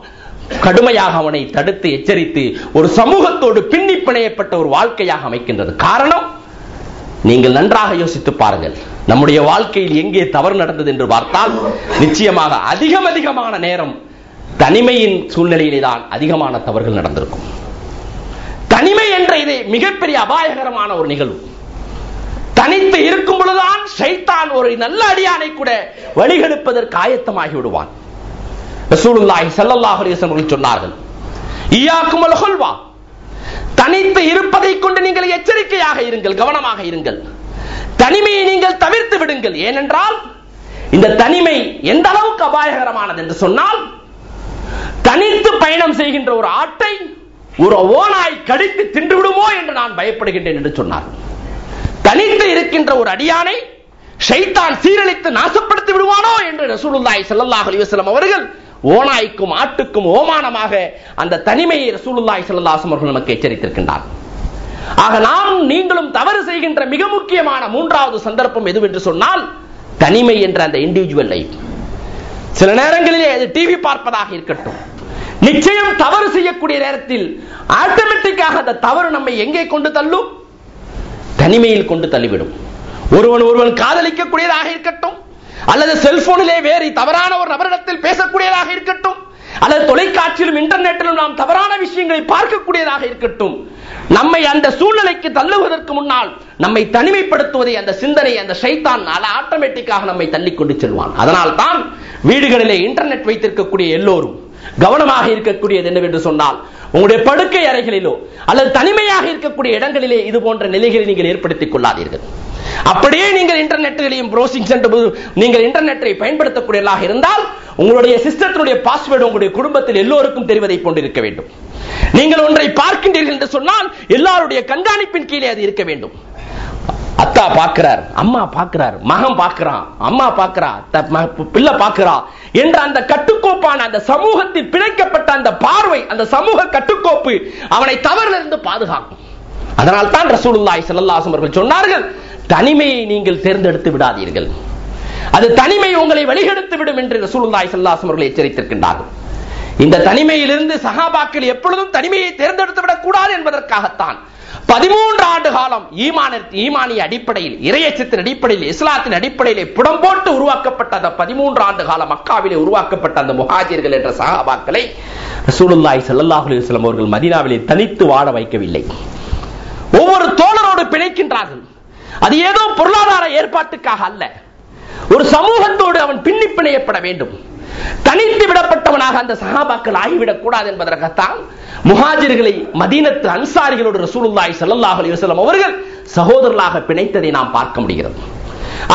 கடுமையாக அவனை தடுத்து எச்சரித்து ஒரு சமூகத்தோடு பின்னி பிணையப்பட்ட ஒரு வாழ்க்கையாக அமைக்கின்றது. காரணம், நீங்கள் நன்றாக யோசித்து பாருங்கள், நம்முடைய வாழ்க்கையில் எங்கே தவறு நடந்தது என்று பார்த்தால் நிச்சயமாக அதிகமான நேரம் தனிமையின் சூழ்நிலையிலே தான் அதிகமான தவறுகள் நடந்திருக்கும். தனிமை என்ற இது மிகப்பெரிய அபாயகரமான ஒரு நிகழ்வு. தனித்து இருக்கும் பொழுதுதான் ஷைத்தான் ஒரு நல்ல அடியானை கூட வழிகெடுப்பதற்கு ஆயத்தமாகி விடுவான். ரசூலுல்லாஹி ஸல்லல்லாஹு அலைஹி வஸல்லம் சொன்னார்கள், இய்யாக்குமுல் ஹுல்வா, தனித்து இருப்பதை கொண்டு நீங்கள் எச்சரிக்கையாக இருங்கள், கவனமாக இருங்கள். தனிமையை நீங்கள் தவிர்த்து விடுங்கள். ஏனென்றால் இந்த தனிமை எந்த அளவுக்கு அபாயகரமானது என்று சொன்னால், தனித்து பயணம் செய்கின்ற ஒரு ஆட்டை ஒரு ஓநாய் கடித்து தின்று விடுமோ என்று நான் பயப்படுகின்றேன் என்று சொன்னார். தனித்து இருக்கின்ற ஒரு அடியானை ஷைத்தான் சீரழித்து நாசப்படுத்தி விடுவானோ என்று ரசூலுல்லாஹி ஸல்லல்லாஹு அலைஹி வஸல்லம் அவர்கள் ஓநாய்க்கும் ஆட்டுக்கும் ஓமானமாக அந்த தனிமையை ரசூலுல்லாஹி ஸல்லல்லாஹு அலைஹி வஸல்லம் அவர்கள் நமக்கு எச்சரித்திருக்கின்றார். ஆக நாம் நீங்களும் தவறு செய்கின்ற மிக முக்கியமான மூன்றாவது சந்தர்ப்பம் எதுவென்று சொன்னால், தனிமை என்ற அந்த இண்டிவிஜுவல் லைஃப். சில நேரங்களிலே அது டிவி பார்ப்பதாக இருக்கட்டும், நிச்சயம் தவறு செய்யக்கூடிய நேரத்தில் ஆட்டோமேட்டிக்காக அந்த தவறு நம்மை எங்கே கொண்டு தள்ளும்? தனிமையில் கொண்டு தள்ளிவிடும். ஒருவன் காதலிக்கக்கூடியதாக இருக்கட்டும், அல்லது செல்போனிலே வேறு தவறான ஒரு நபரிடத்தில் பேசக்கூடியதாக இருக்கட்டும், அல்லது தொலைக்காட்சியிலும் இன்டர்நெட்டிலும் நாம் தவறான விஷயங்களை பார்க்கக்கூடியதாக இருக்கட்டும், நம்மை அந்த சூழ்நிலைக்கு தள்ளுவதற்கு முன்னால் நம்மை தனிமைப்படுத்துவதை அந்த சிந்தனை, அந்த ஷைத்தான் ஆட்டோமேட்டிக்காக நம்மை தள்ளிக்கொண்டு செல்வான். அதனால் தான் வீடுகளிலே இன்டர்நெட் வைத்திருக்கக்கூடிய எல்லோரும் கவனமாக இருக்கக்கூடியது என்னவென்று சொன்னால், உங்களுடைய படுக்கை அறைகளிலோ அல்லது தனிமையாக இருக்கக்கூடிய இடங்களிலே இது போன்ற நிலைகளை நீங்கள் ஏற்படுத்திக் கொள்ளாதீர்கள். அப்படியே நீங்கள் இன்டர்நெட்டையும் ப்ரௌசிங் சென்று நீங்கள் இன்டர்நெட்டை பயன்படுத்தக்கூடியதாக இருந்தால் உங்களுடைய சிஸ்டத்தினுடைய பாஸ்வேர்டு உங்களுடைய குடும்பத்தில் எல்லோருக்கும் தெரிவதை போன்றிருக்க வேண்டும். நீங்கள் ஒன்றை பார்க்கின்றீர்கள் என்று சொன்னால் எல்லாருடைய கண்காணிப்பின் கீழே அது இருக்க வேண்டும். அத்தா பார்க்கிறார், அம்மா பார்க்கிறார், மகன் பார்க்கிறான், அம்மா பார்க்கிறா, பிள்ளை பார்க்கிறா என்ற அந்த கட்டுக்கோப்பான அந்த சமூகத்தில் பிணைக்கப்பட்ட அந்த பார்வை, அந்த சமூக கட்டுக்கோப்பு அவனை தவறிலிருந்து பாதுகாக்கும். அதனால் தான் ரசூலுல்லாஹி ஸல்லல்லாஹு அலைஹி வஸல்லம் அவர்கள் சொன்னார்கள், தனிமையை நீங்கள் தேர்ந்தெடுத்து விடாதீர்கள், அது தனிமை உங்களை வழிகெடுத்து விடும் என்று ரசூலுல்லாஹி ஸல்லல்லாஹு அலைஹி வஸல்லம் அவர்கள் எச்சரித்திருக்கின்றார்கள். இந்த தனிமையிலிருந்து சஹாபாக்கள் எப்பொழுதும் தனிமையை தேர்ந்தெடுத்து விடக் கூடாது என்பதற்காகத்தான் 13 ஆண்டு காலம் ஈமானிய அடிப்படையில், இறையச்சத்தின் அடிப்படையில், இஸ்லாத்தின் அடிப்படையில் புடம் போட்டு உருவாக்கப்பட்ட அந்த 13 ஆண்டு காலம் மக்காவிலே உருவாக்கப்பட்ட அந்த முஹாஜிர்கள் என்ற சஹாபாக்களை ரசூலுல்லாஹி ஸல்லல்லாஹு அலைஹி வஸல்லம் அவர்கள் மதீனாவிலே தனித்து வாழ வைக்கவில்லை. ஒவ்வொரு தோழரோடு பிணைக்கின்றார்கள். அது ஏதோ பொருளாதார ஏற்பாட்டுக்காக அல்ல, ஒரு சமூகத்தோடு அவன் பின்னி பிணையப்பட வேண்டும். தனித்து விடப்பட்டவனாக அந்த சஹாபாக்கள் ஆகிவிடக் கூடாது என்பதற்காகத்தான் முஹாஜிர்களை மதீனத்து அன்சாரிகளோடு ரசூலுல்லாஹி ஸல்லல்லாஹு அலைஹி வஸல்லம் அவர்கள் சகோதரர்களாக பிணைத்ததை நாம் பார்க்க முடிகிறது.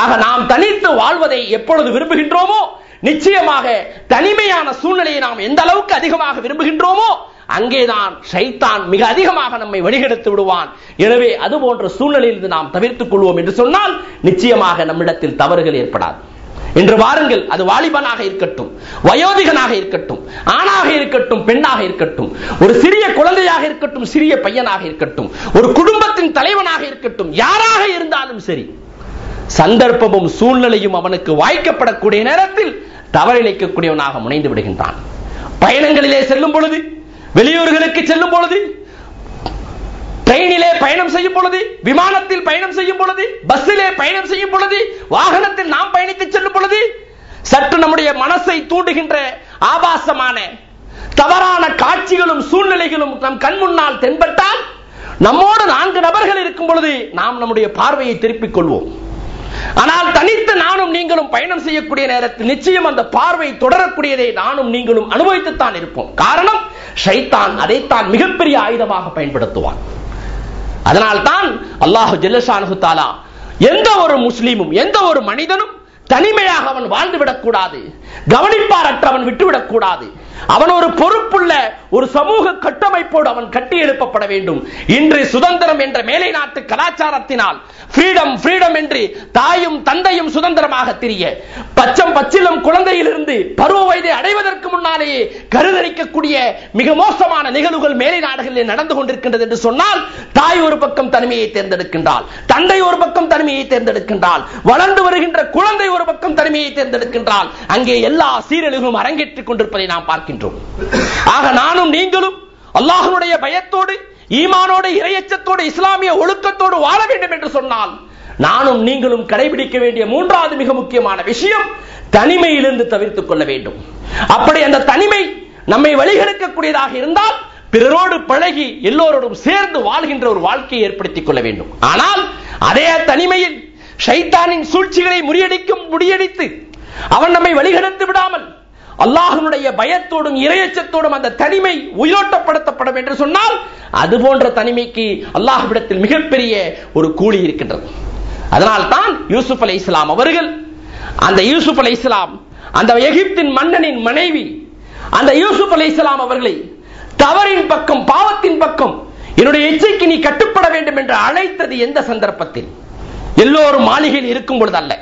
ஆக நாம் தனித்து வாழ்வதை எப்பொழுது விரும்புகின்றோமோ, நிச்சயமாக தனிமையான சூழ்நிலையை நாம் எந்த அளவுக்கு அதிகமாக விரும்புகின்றோமோ அங்கேதான் ஷைத்தான் மிக அதிகமாக நம்மை வழிகெடுத்து விடுவான். எனவே அது போன்ற சூழ்நிலையில் நாம் தவிர்த்துக் கொள்வோம் என்று சொன்னால் நிச்சயமாக நம்மிடத்தில் தவறுகள் ஏற்படாது. என்று வாருங்கள், அது வாலிபனாக இருக்கட்டும், வயோதிகனாக இருக்கட்டும், ஆணாக இருக்கட்டும், பெண்ணாக இருக்கட்டும், ஒரு சிறிய குழந்தையாக இருக்கட்டும், சிறிய பையனாக இருக்கட்டும், ஒரு குடும்பத்தின் தலைவனாக இருக்கட்டும், யாராக இருந்தாலும் சரி, சந்தர்ப்பமும் சூழ்நிலையும் அவனுக்கு வாய்க்கப்படக்கூடிய நேரத்தில் தவறிழைக்கக்கூடியவனாக முனைந்து விடுகின்றான். பயணங்களிலே செல்லும் பொழுது, வெளியூர்களுக்கு செல்லும் பொழுது, ட்ரெயினிலே பயணம் செய்யும் பொழுது, விமானத்தில் பயணம் செய்யும் பொழுது, பஸ்ஸிலே பயணம் செய்யும் பொழுது, வாகனத்தில் நாம் பயணித்து செல்லும் பொழுது சற்று நம்முடைய மனசை தூண்டுகின்ற ஆபாசமான தவறான காட்சிகளும் சூழ்நிலைகளும் நம் கண் முன்னால் தென்பட்டால் நம்மோடு 4 நபர்கள் இருக்கும் பொழுது நாம் நம்முடைய பார்வையை திருப்பிக் கொள்வோம். ஆனால் தனித்து நானும் நீங்களும் பயணம் செய்யக்கூடிய நேரத்தில் நிச்சயம் அந்த பார்வை தொடரக்கூடியதை நானும் நீங்களும் அனுபவித்துத்தான் இருப்போம். காரணம், ஷைத்தான் அதைத்தான் மிகப்பெரிய ஆயுதமாக பயன்படுத்துவான். அதனால் தான் அல்லாஹ் ஜல்ல ஷானஹு தஆலா எந்த ஒரு முஸ்லிமும், எந்த ஒரு மனிதனும் தனிமையாக அவன் வாழ்ந்துவிடக் கூடாது, கவனிப்பாரற்றவன் விட்டுவிடக் கூடாது. அவன் ஒரு பொறுப்புள்ள ஒரு சமூக கட்டமைப்போடு அவன் கட்டி எழுப்பப்பட வேண்டும். இன்று சுதந்திரம் என்ற மேலை நாட்டு கலாச்சாரத்தினால் ஃப்ரீடம் என்று தாயும் தந்தையும் சுதந்திரமாக திரிய, பச்சிலம் குழந்தையிலிருந்து பருவ வயதை அடைவதற்கு முன்னாலேயே கருதரிக்கக்கூடிய மிக மோசமான நிகழ்வுகள் மேலை நாடுகளில் நடந்து கொண்டிருக்கின்றது என்று சொன்னால், தாய் ஒரு பக்கம் தனிமையை தேர்ந்தெடுக்கின்றாள், தந்தை ஒரு பக்கம் தனிமையை தேர்ந்தெடுக்கின்றாள், வளர்ந்து வருகின்ற குழந்தை ஒரு பக்கம் தனிமையை தேர்ந்தெடுக்கின்றாள். அங்கே எல்லா சீரழிவுகளும் அரங்கேற்றிக் கொண்டிருப்பதை நாம் பார்க்கின்றோம். ஆக நானும் நீங்களும் அல்லாஹ்வுடைய பயத்தோடு, ஈமானோடு, இறையச்சத்தோடு, இஸ்லாமிய ஒழுக்கத்தோடு வாழ வேண்டும் என்று சொன்னால் நானும் நீங்களும் கடைபிடிக்க வேண்டிய 3வது மிக முக்கியமான விஷயம் தனிமையிலிருந்து தவிர்த்துக் கொள்ள வேண்டும். அப்படி அந்த தனிமை நம்மை வழிகெடுக்கக்கூடியதாக இருந்தால் பிறரோடு பழகி எல்லோரோடும் சேர்ந்து வாழ்கின்ற ஒரு வாழ்க்கையை ஏற்படுத்திக் கொள்ள வேண்டும். ஆனால் அதே தனிமையில் ஷைத்தானின் சூழ்ச்சிகளை முறியடித்து அவன் நம்மை வழிகெடுத்து விடாமல் அல்லாஹ்வுடைய பயத்தோடும் இறையச்சத்தோடும் அந்த தனிமை உயிரோட்டப்படுத்தப்படும் என்று சொன்னால் அது போன்ற தனிமைக்கு அல்லாஹ்விடத்தில் மிகப்பெரிய ஒரு கூலி இருக்கின்றது. அதனால் தான் யூசுப் அலைஹிஸ்ஸலாம் அவர்கள், அந்த யூசுப் அலைஹிஸ்ஸலாம் அந்த எகிப்தின் மன்னனின் மனைவி, அந்த யூசுப் அலைஹிஸ்ஸலாம் அவர்களை தவறின் பக்கம், பாவத்தின் பக்கம், என்னுடைய இச்சைக்கு நீ கட்டுப்பட வேண்டும் என்று அழைத்தது எந்த சந்தர்ப்பத்தில்? எல்லோரும் மாளிகையில் இருக்கும் பொழுது அல்ல.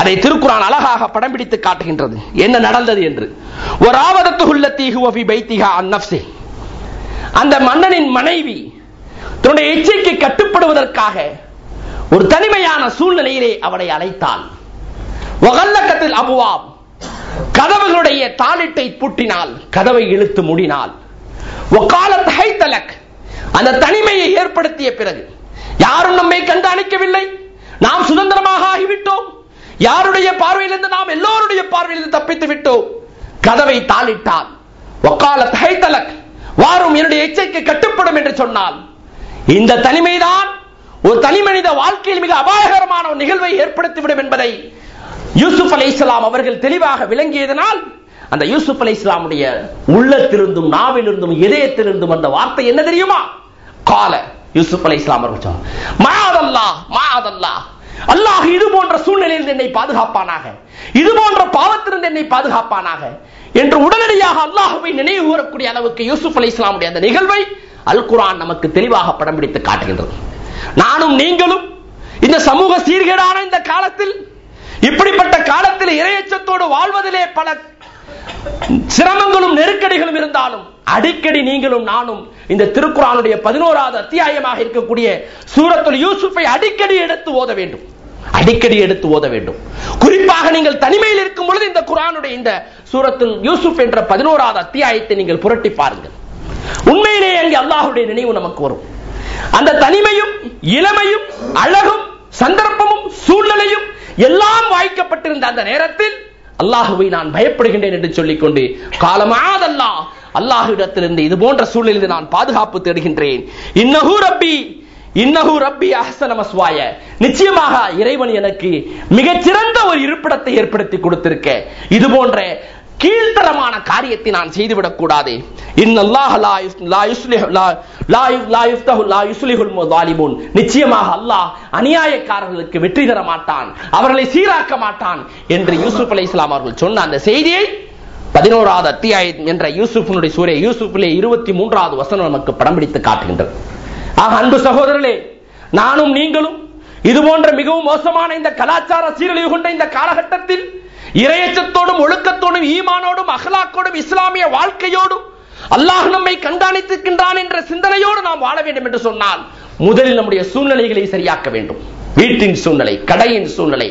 அதை திருக்குர்ஆன் அழகாக படம் பிடித்து காட்டுகின்றது என்ன நடந்தது என்று. அந்த மன்னனின் மனைவி தன்னுடைய இச்சைக்கு கட்டுப்படுவதற்காக ஒரு தனிமையான சூழ்நிலையிலே அவனை அழைத்தாள். அபுவாப், கதவுகளுடைய தாளிட்டை பூட்டினால், கதவை இழுத்து மூடினாள். அந்த தனிமையை ஏற்படுத்திய பிறகு யாரும் நம்மை கண்காணிக்கவில்லை, நாம் சுதந்திரமாக ஆகிவிட்டோம், யாருடைய பார்வையிலிருந்து நாம் எல்லோருடைய பார்வையிலிருந்து தப்பித்து விட்டோம். கதவை தாளிட்டால், வாரும் என்னுடைய இச்சைக்கு கட்டுப்படும் என்று சொன்னால், இந்த தனிமைதான் ஒரு தனி மனித வாழ்க்கையில் மிக அபாயகரமான ஒரு நிகழ்வை ஏற்படுத்திவிடும் என்பதை யூசுப் அலைஹிஸ்ஸலாம் அவர்கள் தெளிவாக விளங்கியதனால், அந்த யூசுப் அலைஹிஸ்ஸலாமுடைய உள்ளத்திலிருந்தும் நாவிலிருந்தும் இதயத்திலிருந்தும் அந்த வார்த்தை என்ன தெரியுமா? கால யூசுப் அலைஹிஸ்ஸலாம் அவர்கள் சொன்னார், மஅதல்லாஹ் மஅதல்லாஹ், அல்லாஹ் இது போன்ற சூழ்நிலையில் என்னை பாதுகாப்பானாக, இது போன்ற பாவத்திலிருந்து என்னை பாதுகாப்பானாக என்று உடனடியாக அல்லாஹ்வை நினைவு கூறக்கூடிய அளவுக்கு யூசுப் அலைஹிஸ்ஸலாமுடைய அந்த நிகழ்வை அல் குர்ஆன் நமக்கு தெளிவாக படம் பிடித்து காட்டுகின்றது. நானும் நீங்களும் இந்த சமூக சீர்கேடான இந்த காலத்தில், இப்படிப்பட்ட காலத்தில் இறையச்சத்தோடு வாழ்வதிலே பல சிரமங்களும் நெருக்கடிகளும் இருந்தாலும், அடிக்கடி நீங்களும் நானும் இந்த திருக்குர்ஆனுடைய 11வது அத்தியாயமாக இருக்கக்கூடிய சூரத்துல் யூசுஃபை அடிக்கடி எடுத்து ஓத வேண்டும், அடிக்கடி எடுத்து ஓத வேண்டும். குறிப்பாக நீங்கள் தனிமையில் இருக்கும் பொழுது இந்த குர்ஆனுடைய இந்த சூரத்துல் யூசுப் என்ற 11வது அத்தியாயத்தை நீங்கள் புரட்டி பாருங்கள். உண்மையிலேயே அங்கே அல்லாஹ்வுடைய நினைவு நமக்கு வரும். அந்த தனிமையும் இளமையும் அழகும் சந்தர்ப்பமும் சூழ்நிலையும் எல்லாம் வாய்க்கப்பட்டிருந்த அந்த நேரத்தில் அல்லாஹ்வை நான் பயப்படுகின்றேன் என்று சொல்லிக்கொண்டு, காலமாதல்லாஹ், அல்லாஹ்விடத்திலிருந்து இது போன்ற சூழ்நிலையில் நான் பாதுகாப்பு தேடுகின்றேன். இன்னஹு ரப்பி இன்னஹு ரப்பி அஹ்ஸன மஸ்வாய, நிச்சயமாக இறைவன் எனக்கு மிகச்சிறந்த ஒரு இருப்பிடத்தை ஏற்படுத்தி கொடுத்திருக்க, இது போன்ற கீழ்த்தரமான காரியத்தை நான் செய்துவிடக் கூடாது. இன்னல்லாஹ லா யுஸ்லிஹுல் முஸாலிமூன், நிச்சயமாக அல்லாஹ் அநியாயக்காரர்களுக்கு வெற்றி தர மாட்டான், அவர்களை சீராக்க மாட்டான் என்று யூசுப் அலைஹிஸ்ஸலாம் அவர்கள் சொன்ன அந்த செய்தியை 11வது அத்தியாயம் என்ற யூசுஃபினுடைய சூரா யூசுஃபிலே 23வது வசனம் நமக்கு படம் பிடித்து காட்டுகின்றது. ஆக அன்பு சகோதரர்களே, நானும் நீங்களும் இது போன்ற மிகவும் மோசமான இந்த கலாச்சார சீரழிவு கொண்ட இந்த காலகட்டத்தில் இறையச்சத்தோடும் ஒழுக்கத்தோடும் ஈமானோடும் அஹ்லாக்கோடும் இஸ்லாமிய வாழ்க்கையோடும் அல்லாஹ் நம்மை கண்காணித்திருக்கின்றான் என்ற சிந்தனையோடு நாம் வாழ வேண்டும் என்று சொன்னால், முதலில் நம்முடைய சூழ்நிலைகளை சரியாக்க வேண்டும். வீட்டின் சூழ்நிலை, கடையின் சூழ்நிலை,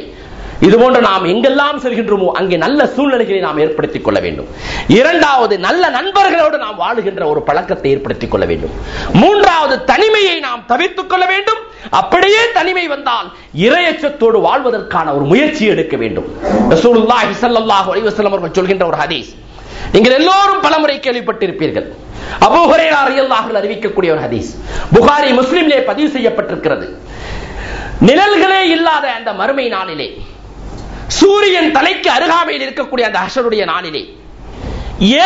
இதுபோன்று நாம் எங்கெல்லாம் செல்கின்றோமோ அங்கே நல்ல சூழ்நிலைகளை நாம் ஏற்படுத்திக் கொள்ள வேண்டும். இரண்டாவது, நல்ல நண்பர்களோடு நாம் வாழுகின்ற ஒரு பழக்கத்தை ஏற்படுத்திக் கொள்ள வேண்டும். மூன்றாவது, தனிமையை நாம் தவிர்த்துக் கொள்ள வேண்டும். அப்படியே தனிமை வந்தால் இறையச்சத்தோடு வாழ்வதற்கான ஒரு முயற்சி எடுக்க வேண்டும். ரசூலுல்லாஹி ஸல்லல்லாஹு அலைஹி வஸல்லம் அவர்கள் சொல்கின்ற ஒரு ஹதீஸ் நீங்கள் எல்லோரும் பலமுறை கேள்விப்பட்டிருப்பீர்கள். அபூ ஹுரைரா ரலியல்லாஹு அன்ஹு அறிவிக்கக்கூடிய ஒரு ஹதீஸ், புகாரி முஸ்லிமிலே பதிவு செய்யப்பட்டிருக்கிறது. நிழல்களே இல்லாத அந்த மறுமை நாளிலே, சூரியன் தலைக்கு அருகாமையில் இருக்கக்கூடிய அந்த ஹஷருடைய நாளிலே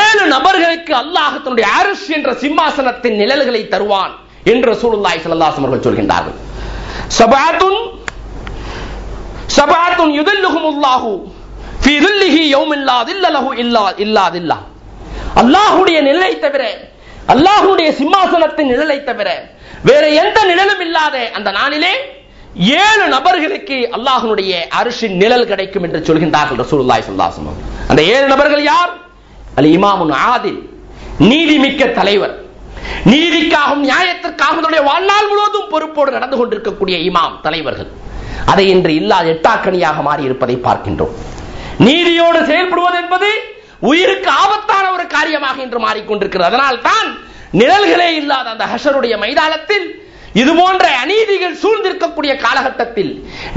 7 நபர்களுக்கு அல்லாஹ் தன்னுடைய அர்ஷ் என்ற சிம்மாசனத்தின் நிழல்களை தருவான் என்று ரசூலுல்லாஹி ஸல்லல்லாஹு அலைஹி வஸல்லம் அவர்கள் சொல்கின்றார்கள். சபஅத்துன் யுதில்லுஹுமுல்லாஹு ஃபீ தில்லிஹி யௌமின் லா தில்ல லஹு இல்லா தில்லாஹ். அல்லாஹ்வுடைய நிழலை தவிர, அல்லாஹ்வுடைய சிம்மாசனத்தின் நிழலை தவிர வேற எந்த நிழலும் இல்லாத அந்த நாளிலே 7 நபர்களுக்கு அல்லாஹ்வுடைய அர்ஷின் நிழல் கிடைக்கும் என்று சொல்கின்றார்கள் ரசூலுல்லாஹி ஸல்லல்லாஹு அலைஹி வஸல்லம். அந்த 7 நபர்கள் யார்? அல் இமாமுன் ஆதில், நீதிமிக்க தலைவர், நீதிக்காகவும் நியாயத்திற்காகவும் தன்னுடைய வாழ்நாள் முழுவதும் பொறுப்போடு நடந்து கொண்டிருக்கக்கூடிய இமாம் தலைவர்கள். அதை இன்று இல்லாத எட்டாக்கணியாக மாறி இருப்பதை பார்க்கின்றோம். நீதியோடு செயல்படுவது என்பது உயிருக்கு ஆபத்தான ஒரு காரியமாக இன்று மாறிக்கொண்டிருக்கிறது. அதனால் தான் நிழல்களே இல்லாத அந்த ஹஷருடைய மைதானத்தில் இது போன்ற அநீதிகள் சூழ்ந்திருக்கக்கூடிய காலகட்டத்தில்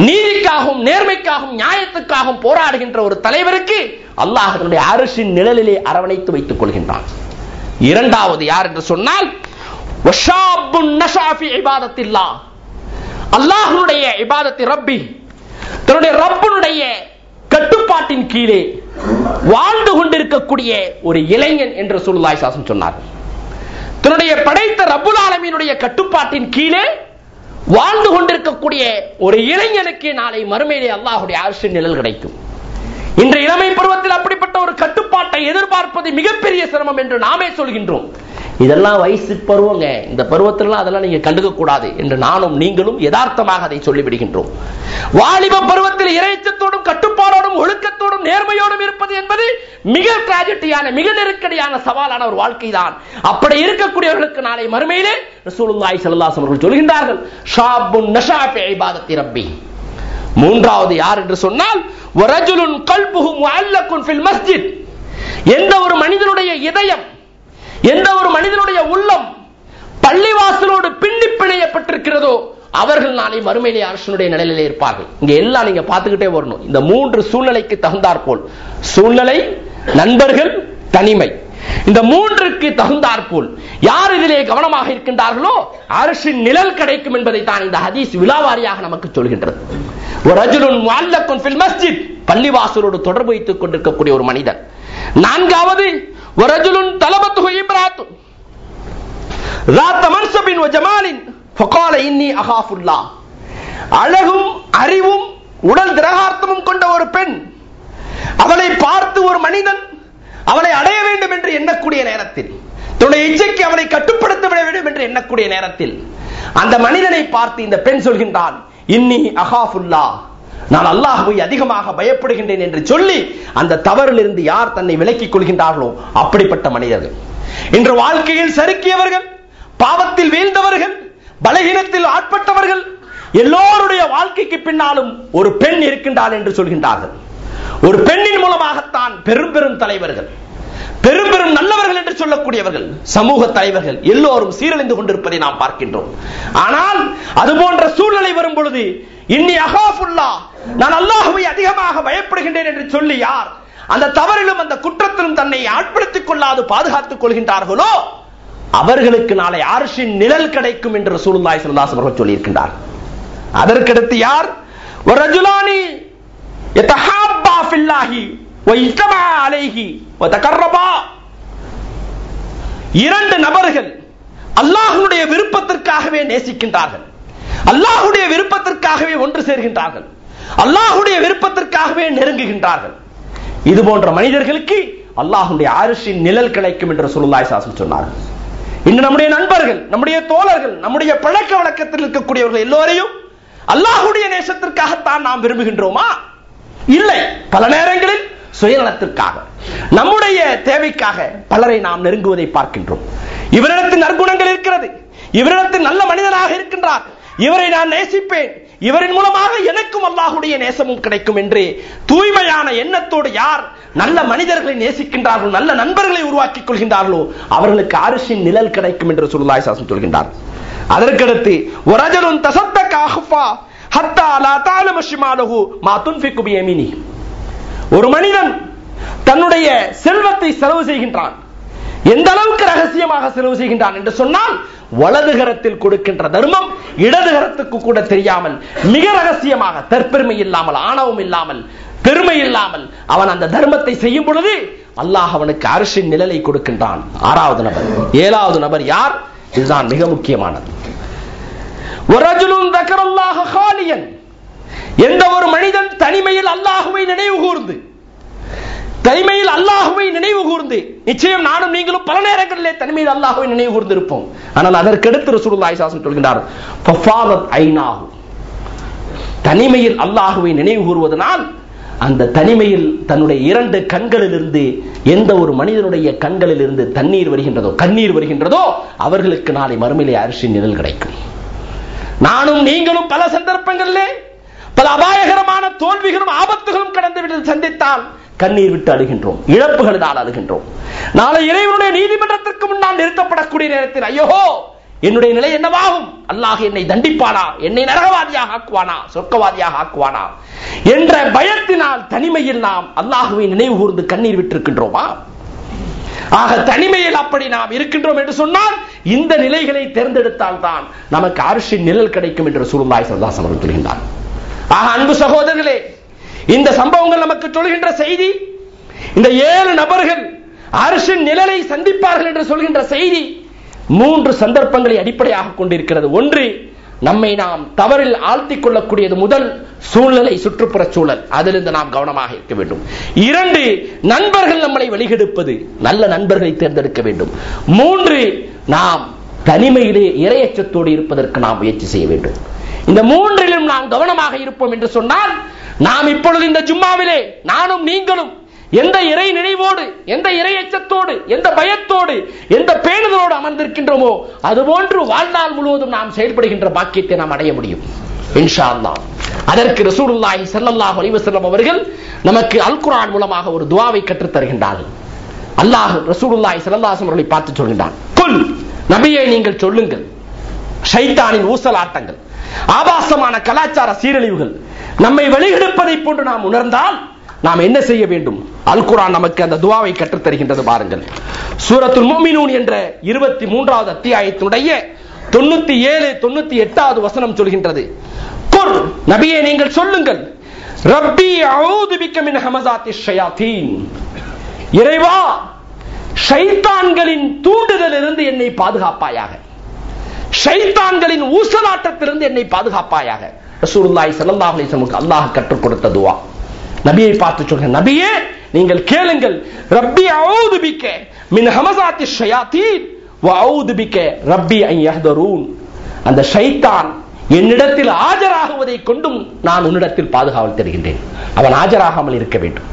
நீதிக்காகவும் நேர்மைக்காகவும் நியாயத்துக்காகவும் போராடுகின்ற ஒரு தலைவருக்கு அல்லாஹ் தன்னுடைய அர்ஷின் நிழலிலே அரவணைத்து வைத்துக் கொள்கின்றான். இரண்டாவது யார் என்று சொன்னால், அல்லாஹ்வுடைய இபாதத்தி ரப்பி, தன்னுடைய ரப்பினுடைய கட்டுப்பாட்டின் கீழே வாழ்ந்து கொண்டிருக்கக்கூடிய ஒரு இளைஞன் என்று ரசூலுல்லாஹி ஸல்லல்லாஹு அலைஹி வஸல்லம் சொன்னார். தன்னுடைய படைத்த ரப்புல் ஆலமீனுடைய கட்டுப்பாட்டின் கீழே வாழ்ந்து கொண்டிருக்கக்கூடிய ஒரு இளைஞனுக்கு நாளை மறுமையிலே அல்லாஹ்வுடைய அர்ஷின் நிழல் கிடைக்கும். இன்று இளமை பருவத்தில் அப்படிப்பட்ட ஒரு கட்டுப்பாட்டை எதிர்பார்ப்பது மிகப்பெரிய சிரமம் என்று நாமே சொல்கின்றோம். இதெல்லாம் வயசு பருவங்க, இந்த பருவத்திலாம் அதெல்லாம் நீங்க கண்டுக்க கூடாது என்று நானும் நீங்களும் யதார்த்தமாக அதை சொல்லிவிடுகின்றோம். வாலிப பருவத்தில் இறைச்சத்தோடும் கட்டுப்பாடோடும் ஒழுக்கத்தோடும் நேர்மையோடும் இருப்பது என்பது மிக டிராஜடியான, மிக நெருக்கடியான சவாலான ஒரு வாழ்க்கை தான். அப்படி இருக்கக்கூடியவர்களுக்கு நாளை மறுமையிலே ரசூலுல்லாஹி ஸல்லல்லாஹு அலைஹி வஸல்லம் சொல்கின்றார்கள், ஷாபுன் நஷா ஃபி இபாதத்தி ரப்பி. மூன்றாவது யார் என்று சொன்னால், வரஜுலுன் கல்புஹு முஅல்லகுன் ஃபில் மஸ்ஜித். எந்த ஒரு மனிதனுடைய இதயம், எந்த ஒரு மனிதனுடைய உள்ளம் பள்ளிவாசலோடு பின்னி பிணையப்பட்டிருக்கிறதோ அவர்கள் நாளை மறுமையிலே அர்ஷனுடைய நிழலிலே இருப்பார்கள். இங்க எல்லாம் நீங்க பார்த்துக்கிட்டே வரணும். இந்த மூன்று சூழ்நிலைக்கு தகுந்தாற்போல், சூழ்நிலை, நண்பர்கள், தனிமை, இந்த மூன்றுக்கு தகுந்தாற்போல் யார் இதிலே கவனமாக இருக்கின்றார்களோ அர்ஷின் நிழல் கிடைக்கும் என்பதை தான் இந்த ஹதீஸ் விலாவாரியாக நமக்கு சொல்கின்றது. வரஜுலுன் முஅல்லகுன் ஃபில் மஸ்ஜித், பள்ளிவாசலோடு தொடர்பு வைத்துக் கொண்டிருக்கக்கூடிய ஒரு மனிதன். நான்காவது, வரஜுலுன் தலபத்துஹு இம்ராத்துன் ذات منصب وجمال فقال اني اخاف الله. அழகும் அறிவும் உடல் திரகார்த்தமும் கொண்ட ஒரு பெண், அவளை பார்த்து ஒரு மனிதன் அவளை அடைய வேண்டும் என்று எண்ணக்கூடிய நேரத்தில், தன்னுடைய இச்சைக்கு அவளை கட்டுப்படுத்த விட வேண்டும் என்று எண்ணக்கூடிய நேரத்தில் அந்த மனிதனை பார்த்து இந்த பெண் சொல்கின்றான், இன்னி அகாஃபுல்லா, நான் அல்லாஹ்வை அதிகமாக பயப்படுகின்றேன் என்று சொல்லி அந்த தவறிலிருந்து யார் தன்னை விலக்கிக் கொள்கின்றார்களோ அப்படிப்பட்ட மனிதர்கள். இன்று வாழ்க்கையில் சறுக்கியவர்கள், பாவத்தில் வீழ்ந்தவர்கள், பலகீனத்தில் ஆட்பட்டவர்கள் எல்லோருடைய வாழ்க்கைக்கு பின்னாலும் ஒரு பெண் இருக்கின்றாள் என்று சொல்கின்றார்கள். ஒரு பெண்ணின் மூலமாகத்தான் பெரும் பெரும் தலைவர்கள், பெரும் பெரும் நல்லவர்கள் என்று சொல்லக்கூடியவர்கள், சமூக தலைவர்கள் எல்லோரும் சீரழிந்து கொண்டிருப்பதை நாம் பார்க்கின்றோம். ஆனால் அது போன்ற சூழ்நிலை வரும் பொழுது இன்னி அகாஃபுல்லா, நான் அல்லாஹ்வை அதிகமாக பயப்படுகின்றேன் என்று சொல்லி யார் அந்த தவறிலும் அந்த குற்றத்திலும் தன்னை ஆட்படுத்திக் கொள்ளாது பாதுகாத்துக் கொள்கின்றார்களோ அவர்களுக்கு நாளை அர்ஷின் நிழல் கிடைக்கும் என்று ரசூலுல்லாஹி ஸல்லல்லாஹு அலைஹி வஸல்லம் சொல்லி இருக்கின்றார். அதற்கடுத்து யார், வரஜுலானி யதஹாப்பா ஃபில்லாஹி வ இஜ்தமா அலைஹி வ தகர்ரபா. இரண்டு நபர்கள் அல்லாஹ்வுடைய விருப்பத்திற்காகவே நேசிக்கின்றார்கள், அல்லாஹ்வுடைய விருப்பத்திற்காகவே ஒன்று சேர்கின்றார்கள், அல்லாஹ்வுடைய விருப்பத்திற்காகவே நெருங்குகின்றார்கள். இது போன்ற மனிதர்களுக்கு அல்லாஹ்வுடைய அர்ஷின் நிழல் கிடைக்கும் என்று ரசூலுல்லாஹி ஸல்லல்லாஹு அலைஹி வஸல்லம் சொன்னார்கள். இன்று நம்முடைய நண்பர்கள், நம்முடைய தோழர்கள், நம்முடைய பழக்க வழக்கத்தில் இருக்கக்கூடியவர்கள் எல்லோரையும் அல்லாஹ்வுடைய நேசத்திற்காகத்தான் நாம் விரும்புகின்றோமா? இல்லை, பல நேரங்களில் சுயநலத்திற்காக, நம்முடைய தேவைக்காக பலரை நாம் நெருங்குவதை பார்க்கின்றோம். இவரிடத்தில் நற்குணங்கள் இருக்கிறது, இவரிடத்தில் நல்ல மனிதனாக இருக்கின்றார், இவரை நான் நேசிப்பேன், இவரின் மூலமாக எனக்கும் அல்லாஹ்வுடைய நேசமும் கிடைக்கும் என்று தூய்மையான எண்ணத்தோடு யார் நல்ல மனிதர்களை நேசிக்கின்றார்களோ, நல்ல நண்பர்களை உருவாக்கிக் கொள்கின்றார்களோ அவர்களுக்கு அர்ஷின் நிழல் கிடைக்கும் என்று ரசூலுல்லாஹி ஸல்லல்லாஹு அலைஹி வஸல்லம் சொல்கின்றார். அதற்கடுத்து வரஜலுன் தஸத்தக அஹ்ஃபா ஹத்தா லா தஅலம ஷிமாலுஹு மா துன்ஃபிகு பியமீனி. ஒரு மனிதன் தன்னுடைய செல்வத்தை செலவு செய்கின்றான். எந்த அளவுக்கு ரகசியமாக செலவு செய்கின்றான் என்று சொன்னால், வலது கரத்தில் கொடுக்கின்ற தர்மம் இடது கரத்துக்கு கூட தெரியாமல் மிக ரகசியமாக, தற்பெருமை இல்லாமல், ஆணவம் இல்லாமல், பெருமை இல்லாமல் அவன் அந்த தர்மத்தை செய்யும் பொழுது அல்லாஹ் அவனுக்கு அர்ஷின் நிழலை கொடுக்கின்றான். ஆறாவது நபர். ஏழாவது நபர் யார்? இதுதான் மிக முக்கியமானது. வரஜுலுன் தக்கரல்லாஹ காலியன். எந்த ஒரு மனிதன் தனிமையில் அல்லாஹ்வை நினைவு கூர்ந்து, தனிமையில் அல்லாஹ்வை நினைவு கூர்ந்து, நிச்சயம் நானும் நீங்களும் பல நேரங்களிலே தனிமையில் அல்லாஹ்வை நினைவு கூர்ந்து இருப்போம். ஆனால் அதற்கடுத்து ரசூலுல்லாஹி ஸல்லல்லாஹு அலைஹி வஸல்லம் சொல்கிறார், ஃபஃபாலத் ஐனாஹு. தனிமையில் அல்லாஹ்வை நினைவு கூறுவதனால் அந்த தனிமையில் தன்னுடைய இரண்டு கண்களிலிருந்து எந்த ஒரு மனிதனுடைய கண்களில் இருந்து தண்ணீர் வருகின்றதோ, கண்ணீர் வருகின்றதோ அவர்களுக்கு நாளை மறுமையிலே அர்ஷின் நிழல் கிடைக்கும். நானும் நீங்களும் பல சந்தர்ப்பங்களிலே பல அபாயகரமான தோல்விகளும் ஆபத்துகளும் கடந்து விட்டு சந்தித்தால் கண்ணீர் விட்டு அழுகின்றோம், இழப்புகளினால் அழுகின்றோம். நாளை இறைவனுடைய நீதிமன்றத்திற்கு முன்னால் நிறுத்தப்படக்கூடிய நேரத்தில் ஐயோ என்னுடைய நிலை என்னவாகும், அல்லாஹ் என்னை தண்டிப்பானா, என்னை நரகவாதியாக ஆக்குவானா, சொர்க்கவாதியாக ஆக்குவானா என்ற பயத்தினால் தனிமையில் நாம் அல்லாஹ்வை நினைவு கூர்ந்து கண்ணீர் விட்டிருக்கின்றோமா? ஆக தனிமையில் அப்படி நாம் இருக்கின்றோம் என்று சொன்னால் இந்த நிலைகளை தேர்ந்தெடுத்தால் தான் நமக்கு அர்ஷின் நிழல் கிடைக்கும் என்று ரசூலுல்லாஹி ஸல்லல்லாஹு அலைஹி வஸல்லம் சொல்கின்றார். ஆக அன்பு சகோதரர்களே, இந்த சம்பவங்கள் நமக்கு சொல்கின்ற செய்தி, இந்த 7 நபர்கள் அர்ஷின் நிழலை சந்திப்பார்கள் என்று சொல்கின்ற செய்தி 3 சந்தர்ப்பங்களை அடிப்படையாக கொண்டிருக்கிறது. ஒன்று, நம்மை நாம் தவறில் ஆழ்த்திக் கொள்ளக்கூடியது முதல் சூழ்நிலை சுற்றுப்புற சூழல், அதிலிருந்து நாம் கவனமாக இருக்க வேண்டும். 2, நண்பர்கள் நம்மளை வழிகெடுப்பது, நல்ல நண்பர்களை தேர்ந்தெடுக்க வேண்டும். 3, நாம் தனிமையிலே இறையச்சத்தோடு இருப்பதற்கு நாம் முயற்சி செய்ய வேண்டும். இந்த 3லும் நாம் கவனமாக இருப்போம் என்று சொன்னால், நாம் இப்பொழுது இந்த ஜும்மாவிலே நானும் நீங்களும் எந்த இறை நினைவோடு, எந்த இறையச்சத்தோடு, எந்த பயத்தோடு, எந்த பேணுதலோடு அமர்ந்திருக்கின்றோமோ அதுபோன்று வாழ்நாள் முழுவதும் நாம் செயல்படுகின்ற பாக்கியத்தை நாம் அடைய முடியும் இன்ஷா அல்லாஹ். அதற்கு ரசூலுல்லாஹி ஸல்லல்லாஹு அலைஹி வஸல்லம் அவர்கள் நமக்கு அல் குர்ஆன் மூலமாக ஒரு துஆவை கற்றுத் தருகின்றார்கள். அல்லாஹ் ரசூலுல்லாஹி ஸல்லல்லாஹு அலைஹி வஸல்லம் அவர்களை பார்த்து சொல்கின்றான், குல், நபியே நீங்கள் சொல்லுங்கள், ஷைத்தானின் ஊசலாட்டங்கள், ஆபாசமான கலாச்சார சீரழிவுகள் நம்மை வழிகெடுப்பதை போன்று நாம் உணர்ந்தால் நாம் என்ன செய்ய வேண்டும்? அல் குர்ஆன் நமக்கு அந்த துஆவை கற்றுத் தருகின்றது. பாருங்கள், சூரத்துல் முஃமினூன் என்ற 23வது அத்தியாயத்தினுடைய 97, 98வது வசனம் சொல்கின்றது, குர், நபியே நீங்கள் சொல்லுங்கள், ரப்பி அஊது பிக்க மின் ஹமஸாத்திஷ் ஷயாத்தீன், இறைவா ஷைத்தான்களின் தூண்டுதலிலிருந்து என்னை பாதுகாப்பாயாக, ஷைத்தான்களின் ஊசலாட்டத்திலிருந்து என்னை பாதுகாப்பாயாக. ரசூலுல்லாஹி ஸல்லல்லாஹு அலைஹி வஸல்லம் அல்லாஹ் கற்றுக் கொடுத்த துஆ. நபியை பார்த்து சொல்லுங்க, நபியே நீங்கள் கேளுங்கள், ரப்பி அஊது பிக்க மின் ஹமஸாத்திஷ் ஷயாத்தீன் வ அஊது பிக்க ரப்பி அன் யஹ்தரூன், அந்த ஷைத்தான் என்னிடத்தில் ஆஜராகுவதை கொண்டும் நான் உன்னிடத்தில் பாதுகாவல் தருகின்றேன். அவன் ஆஜராகாமல் இருக்க வேண்டும்,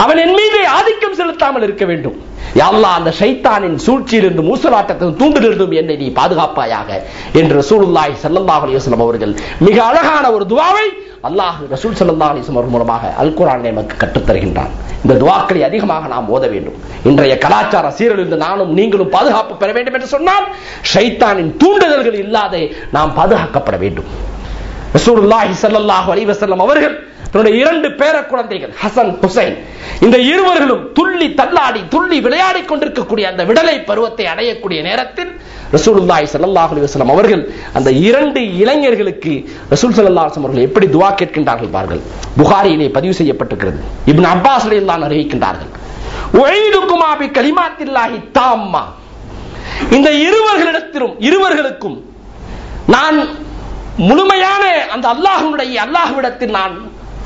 அவன் என் மீது ஆதிக்கம் செலுத்தாமல் இருக்க வேண்டும். யா அல்லாஹ், அந்த ஷைத்தானின் சூழ்ச்சியிலிருந்து, மூசலாட்டத்தின் தூண்டிலிருந்தும் என்னை நீ பாதுகாப்பாயாக என்று ரசூலுல்லாஹி ஸல்லல்லாஹு அலைஹி வஸல்லம் அவர்கள் மிக அழகான ஒரு துஆவை அல்லாஹ் ரசூல் ஸல்லல்லாஹு அலைஹி வஸல்லம் மூலமாக அல் குர்ஆனை நமக்கு கற்றுத் தருகின்றான். இந்த துஆக்களை அதிகமாக நாம் ஓத வேண்டும். இன்றைய கலாச்சார சீரழிந்து நானும் நீங்களும் பாதுகாப்பு பெற வேண்டும் என்று சொன்னால் ஷைத்தானின் தூண்டுதல்கள் இல்லாத நாம் பாதுகாக்கப்பட வேண்டும். ரசூலுல்லாஹி ஸல்லல்லாஹு அலைஹி வஸல்லம் அவர்கள் தன்னுடைய 2 பேர குழந்தைகள் ஹசன், ஹுசைன், இந்த இருவர்களும் துள்ளி தள்ளாடி துள்ளி விளையாடி கொண்டிருக்கக்கூடிய அந்த விடலை பருவத்தை அடையக்கூடிய நேரத்தில் ரசூலுல்லாஹி ஸல்லல்லாஹு அலைஹி வஸல்லம் அவர்கள் அந்த 2 இளைஞர்களுக்கு ரசூல் ஸல்லல்லாஹு அலைஹி வஸல்லம் அவர்கள் எப்படி துஆ கேட்கின்றார்கள் பாருங்கள். புகாரியிலே பதிவு செய்யப்பட்டிருக்கிறது. இப்னு அப்பாஸ் ரலியல்லாஹு அன்ஹு அறிவிக்கின்றார்கள், உஈதுகுமா பி கலிமாத்தில்லாஹி தாம்மா, இந்த இருவர்களுக்கும் நான் முழுமையான அந்த அல்லாஹ்விடத்தில் நான்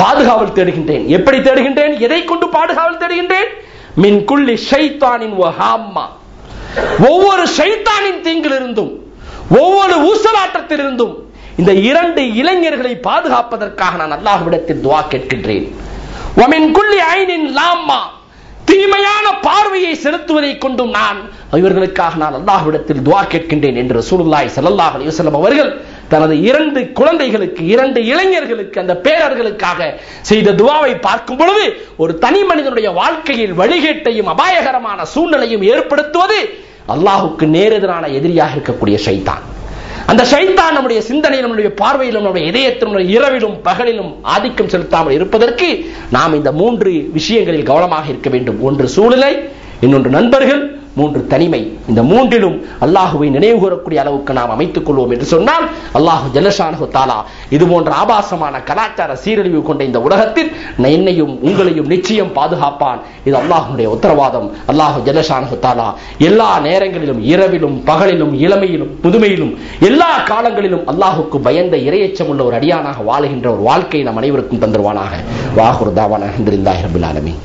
பாதுகாவல் தேடுகின்றேன். எப்படி தேடுகின்றேன்? எதை கொண்டு பாதுகாவல் தேடுகின்றேன்? மின் குல்லி ஷைத்தானின் வ ஹாம்மா, ஒவ்வொரு ஷைத்தானின் தீங்கிலிருந்தும், ஒவ்வொரு ஊசலாட்டத்திலிருந்தும் இந்த 2 இளைஞர்களை பாதுகாப்பதற்காக நான் அல்லாஹ்விடத்தில் துஆ கேட்கின்றேன். வ மின் குல்லி ஐனின் லாம்மா, தீமையான பார்வையை செலுத்துவதை கொண்டும் இவர்களுக்காக நான் அல்லாஹ்விடத்தில் துஆ கேட்கின்றேன் என்று ரசூலுல்லாஹி ஸல்லல்லாஹு அலைஹி வஸல்லம் அவர்கள் தனது 2 குழந்தைகளுக்கு, 2 இளைஞர்களுக்கு, அந்த பேரர்களுக்காக செய்த துஆவை பார்க்கும் பொழுது ஒரு தனி மனிதனுடைய வாழ்க்கையில் வழிகேட்டையும் அபாயகரமான சூழ்நிலையும் ஏற்படுத்துவது அல்லாஹ்வுக்கு நேரெதிரான எதிரியாக இருக்கக்கூடிய ஷைத்தான். அந்த ஷைத்தான் நம்முடைய சிந்தனையில், நம்முடைய பார்வையிலும், நம்முடைய இதயத்திலும், இரவிலும் பகலிலும் ஆதிக்கம் செலுத்தாமல் இருப்பதற்கு நாம் இந்த 3 விஷயங்களில் கவனமாக இருக்க வேண்டும். ஒன்று சூழ்நிலை, இன்னொன்று நண்பர்கள், 3 தனிமை. இந்த 3லும் அல்லாஹுவை நினைவு கூறக்கூடிய அளவுக்கு நாம் அமைத்துக் கொள்வோம் என்று சொன்னால் அல்லாஹ் ஜல்லஷானஹு தஆலா இது போன்ற ஆபாசமான கலாச்சார சீரழிவு கொண்ட இந்த உலகத்தில் என்னையும் உங்களையும் நிச்சயம் பாதுகாப்பான். இது அல்லாஹ்வுடைய உத்தரவாதம். அல்லாஹ் ஜல்லஷானஹு தஆலா எல்லா நேரங்களிலும், இரவிலும் பகலிலும், இளமையிலும் முதுமையிலும், எல்லா காலங்களிலும் அல்லாஹ்வுக்கு பயந்த இறையச்சம் உள்ள ஒரு அடியானாக வாழுகின்ற ஒரு வாழ்க்கையை நம் அனைவருக்கும் தந்துருவானாக. வாஹிரு தாவானா அல்ஹம்துலில்லாஹி ரப்பில் ஆலமீன்.